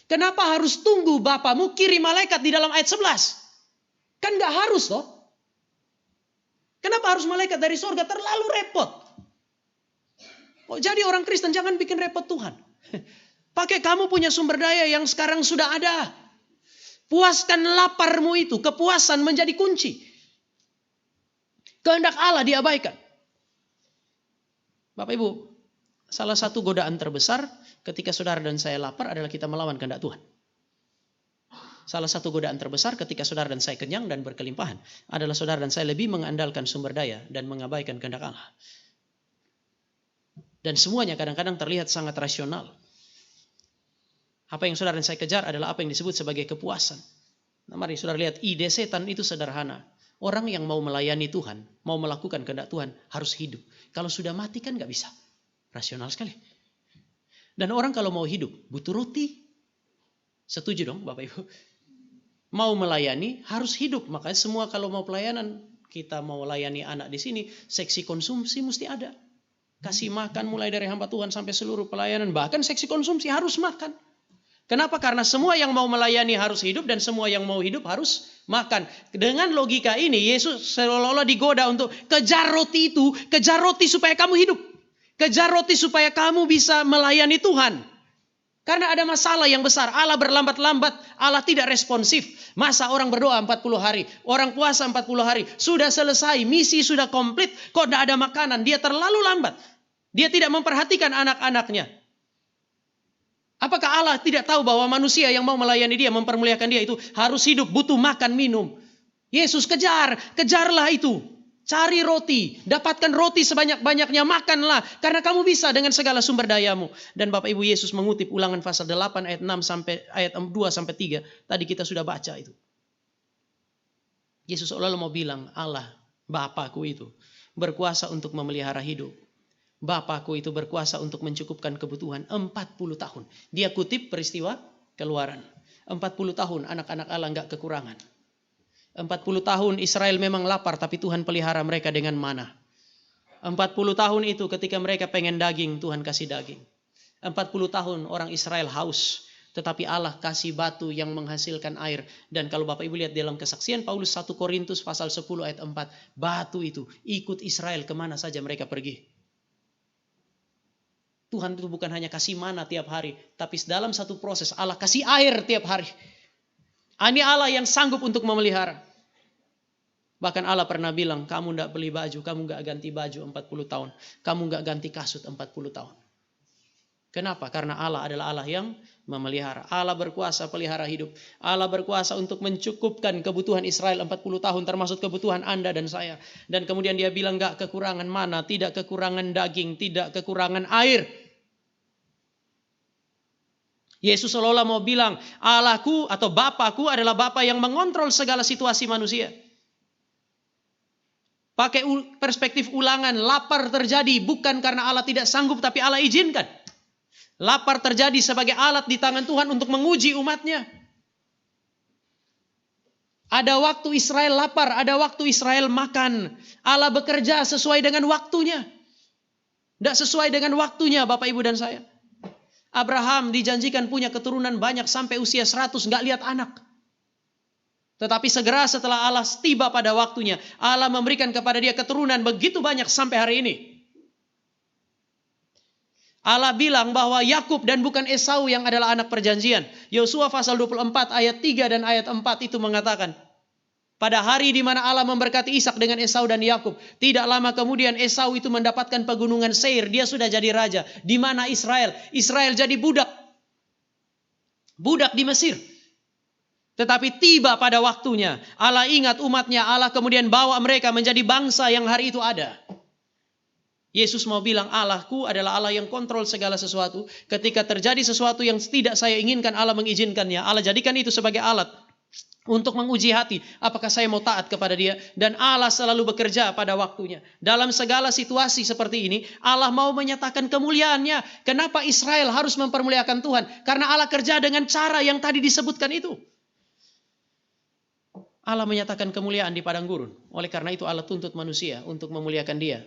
Kenapa harus tunggu Bapamu kirim malaikat di dalam ayat 11? Kan gak harus toh. Kenapa harus malaikat dari surga? Terlalu repot. Oh, jadi orang Kristen jangan bikin repot Tuhan. Pakai kamu punya sumber daya yang sekarang sudah ada. Puaskan laparmu itu. Kepuasan menjadi kunci. Kehendak Allah diabaikan. Bapak Ibu, salah satu godaan terbesar ketika saudara dan saya lapar adalah kita melawan kehendak Tuhan. Salah satu godaan terbesar ketika saudara dan saya kenyang dan berkelimpahan adalah saudara dan saya lebih mengandalkan sumber daya dan mengabaikan kehendak Allah. Dan semuanya kadang-kadang terlihat sangat rasional. Apa yang saudara dan saya kejar adalah apa yang disebut sebagai kepuasan. Nah, mari saudara lihat, ide setan itu sederhana. Orang yang mau melayani Tuhan, mau melakukan kehendak Tuhan harus hidup. Kalau sudah mati kan gak bisa. Rasional sekali. Dan orang kalau mau hidup butuh roti. Setuju dong Bapak Ibu? Mau melayani harus hidup. Makanya semua kalau mau pelayanan, kita mau layani anak di sini, seksi konsumsi mesti ada. Kasih makan mulai dari hamba Tuhan sampai seluruh pelayanan. Bahkan seksi konsumsi harus makan. Kenapa? Karena semua yang mau melayani harus hidup dan semua yang mau hidup harus makan. Dengan logika ini Yesus seolah-olah digoda untuk kejar roti itu. Kejar roti supaya kamu hidup. Kejar roti supaya kamu bisa melayani Tuhan. Karena ada masalah yang besar. Allah berlambat-lambat. Allah tidak responsif. Masa orang berdoa 40 hari. Orang puasa 40 hari. Sudah selesai. Misi sudah komplit. Kok tidak ada makanan. Dia terlalu lambat. Dia tidak memperhatikan anak-anaknya. Apakah Allah tidak tahu bahwa manusia yang mau melayani dia, mempermuliakan dia itu harus hidup, butuh makan, minum. Yesus kejarlah itu. Cari roti, dapatkan roti sebanyak-banyaknya, makanlah. Karena kamu bisa dengan segala sumber dayamu. Dan Bapak Ibu, Yesus mengutip Ulangan pasal 8 ayat 6 sampai ayat 2 sampai 3. Tadi kita sudah baca itu. Yesus seolah-olah mau bilang, Allah, Bapakku itu berkuasa untuk memelihara hidup. Bapakku itu berkuasa untuk mencukupkan kebutuhan 40 tahun. Dia kutip peristiwa Keluaran. 40 tahun anak-anak Allah enggak kekurangan. 40 tahun Israel memang lapar, tapi Tuhan pelihara mereka dengan mana. 40 tahun itu ketika mereka pengen daging, Tuhan kasih daging. 40 tahun orang Israel haus, tetapi Allah kasih batu yang menghasilkan air. Dan kalau Bapak Ibu lihat dalam kesaksian Paulus 1 Korintus pasal 10 ayat 4. Batu itu ikut Israel kemana saja mereka pergi. Tuhan itu bukan hanya kasih mana tiap hari, tapi dalam satu proses Allah kasih air tiap hari. Ini Allah yang sanggup untuk memelihara. Bahkan Allah pernah bilang, kamu tidak beli baju, kamu nggak ganti baju 40 tahun. Kamu nggak ganti kasut 40 tahun. Kenapa? Karena Allah adalah Allah yang memelihara. Allah berkuasa pelihara hidup. Allah berkuasa untuk mencukupkan kebutuhan Israel 40 tahun, termasuk kebutuhan Anda dan saya. Dan kemudian dia bilang nggak kekurangan mana, tidak kekurangan daging, tidak kekurangan air. Yesus seolah-olah mau bilang, Allahku atau Bapakku adalah Bapa yang mengontrol segala situasi manusia. Pakai perspektif Ulangan, lapar terjadi bukan karena Allah tidak sanggup, tapi Allah izinkan. Lapar terjadi sebagai alat di tangan Tuhan untuk menguji umatnya. Ada waktu Israel lapar, ada waktu Israel makan. Allah bekerja sesuai dengan waktunya. Tidak sesuai dengan waktunya Bapak Ibu dan saya. Abraham dijanjikan punya keturunan banyak sampai usia 100, nggak lihat anak. Tetapi segera setelah Allah tiba pada waktunya, Allah memberikan kepada dia keturunan begitu banyak sampai hari ini. Allah bilang bahwa Yakub dan bukan Esau yang adalah anak perjanjian. Yosua pasal 24 ayat 3 dan ayat 4 itu mengatakan, pada hari di mana Allah memberkati Ishak dengan Esau dan Yakub, tidak lama kemudian Esau itu mendapatkan pegunungan Seir, dia sudah jadi raja. Di mana Israel? Israel jadi budak. Budak di Mesir. Tetapi tiba pada waktunya, Allah ingat umatnya, Allah kemudian bawa mereka menjadi bangsa yang hari itu ada. Yesus mau bilang, Allahku adalah Allah yang kontrol segala sesuatu. Ketika terjadi sesuatu yang tidak saya inginkan, Allah mengizinkannya. Allah jadikan itu sebagai alat untuk menguji hati. Apakah saya mau taat kepada dia? Dan Allah selalu bekerja pada waktunya. Dalam segala situasi seperti ini, Allah mau menyatakan kemuliaannya. Kenapa Israel harus mempermuliakan Tuhan? Karena Allah kerja dengan cara yang tadi disebutkan itu. Allah menyatakan kemuliaan di padang gurun. Oleh karena itu Allah tuntut manusia untuk memuliakan dia.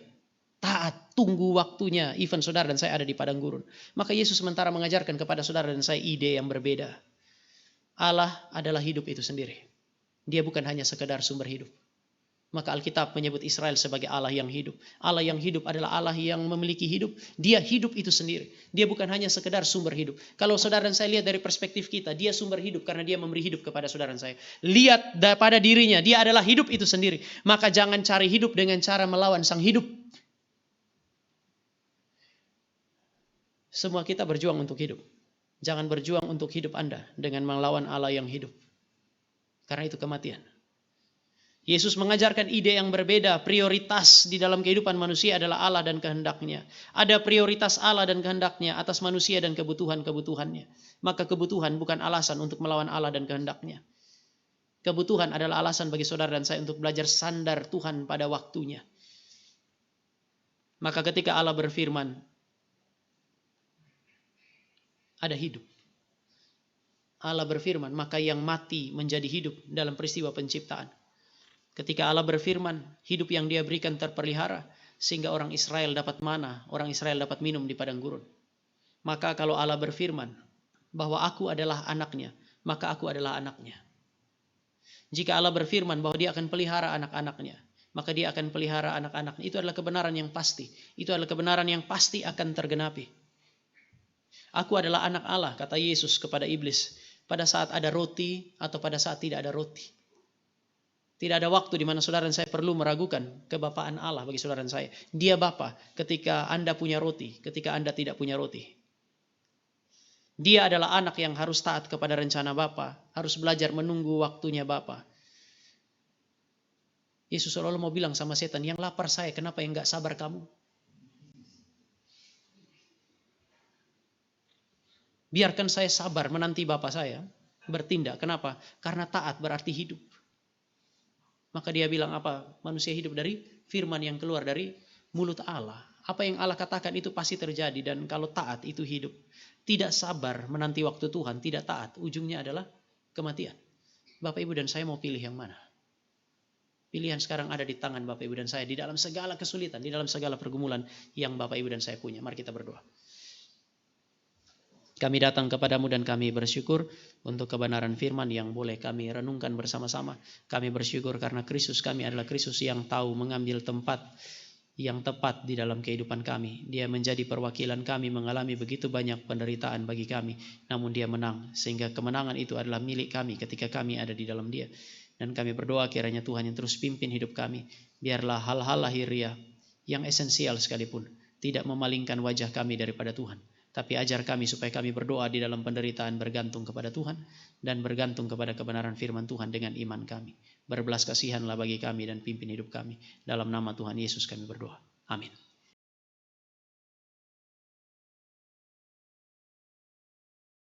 Taat, tunggu waktunya. Even saudara dan saya ada di padang gurun. Maka Yesus sementara mengajarkan kepada saudara dan saya ide yang berbeda. Allah adalah hidup itu sendiri. Dia bukan hanya sekedar sumber hidup. Maka Alkitab menyebut Israel sebagai Allah yang hidup. Allah yang hidup adalah Allah yang memiliki hidup. Dia hidup itu sendiri. Dia bukan hanya sekedar sumber hidup. Kalau saudara dan saya lihat dari perspektif kita, dia sumber hidup karena dia memberi hidup kepada saudara dan saya. Lihat pada dirinya, dia adalah hidup itu sendiri. Maka jangan cari hidup dengan cara melawan sang hidup. Semua kita berjuang untuk hidup. Jangan berjuang untuk hidup Anda dengan melawan Allah yang hidup. Karena itu kematian. Yesus mengajarkan ide yang berbeda. Prioritas di dalam kehidupan manusia adalah Allah dan kehendaknya. Ada prioritas Allah dan kehendaknya atas manusia dan kebutuhan-kebutuhannya. Maka kebutuhan bukan alasan untuk melawan Allah dan kehendaknya. Kebutuhan adalah alasan bagi saudara dan saya untuk belajar sandar Tuhan pada waktunya. Maka ketika Allah berfirman, ada hidup. Allah berfirman, maka yang mati menjadi hidup dalam peristiwa penciptaan. Ketika Allah berfirman, hidup yang dia berikan terpelihara, sehingga orang Israel dapat mana, orang Israel dapat minum di padang gurun. Maka kalau Allah berfirman, bahwa aku adalah anaknya, maka aku adalah anaknya. Jika Allah berfirman bahwa dia akan pelihara anak-anaknya, maka dia akan pelihara anak-anaknya. Itu adalah kebenaran yang pasti. Itu adalah kebenaran yang pasti akan tergenapi. Aku adalah anak Allah, kata Yesus kepada iblis. Pada saat ada roti atau pada saat tidak ada roti. Tidak ada waktu di mana saudara dan saya perlu meragukan kebapaan Allah bagi saudara dan saya. Dia Bapa ketika Anda punya roti, ketika Anda tidak punya roti. Dia adalah anak yang harus taat kepada rencana Bapa, harus belajar menunggu waktunya Bapa. Yesus selalu mau bilang sama setan, yang lapar saya, kenapa yang gak sabar kamu? Biarkan saya sabar menanti Bapa saya bertindak. Kenapa? Karena taat berarti hidup. Maka dia bilang apa? Manusia hidup dari firman yang keluar dari mulut Allah. Apa yang Allah katakan itu pasti terjadi, dan kalau taat itu hidup. Tidak sabar menanti waktu Tuhan, tidak taat, ujungnya adalah kematian. Bapak Ibu dan saya mau pilih yang mana? Pilihan sekarang ada di tangan Bapak Ibu dan saya, di dalam segala kesulitan, di dalam segala pergumulan yang Bapak Ibu dan saya punya. Mari kita berdoa. Kami datang kepadamu dan kami bersyukur untuk kebenaran firman yang boleh kami renungkan bersama-sama. Kami bersyukur karena Kristus kami adalah Kristus yang tahu mengambil tempat yang tepat di dalam kehidupan kami. Dia menjadi perwakilan kami mengalami begitu banyak penderitaan bagi kami. Namun dia menang, sehingga kemenangan itu adalah milik kami ketika kami ada di dalam dia. Dan kami berdoa kiranya Tuhan yang terus pimpin hidup kami. Biarlah hal-hal lahiriah yang esensial sekalipun tidak memalingkan wajah kami daripada Tuhan. Tapi ajar kami supaya kami berdoa di dalam penderitaan bergantung kepada Tuhan dan bergantung kepada kebenaran firman Tuhan dengan iman kami. Berbelas kasihanlah bagi kami dan pimpin hidup kami. Dalam nama Tuhan Yesus kami berdoa. Amin.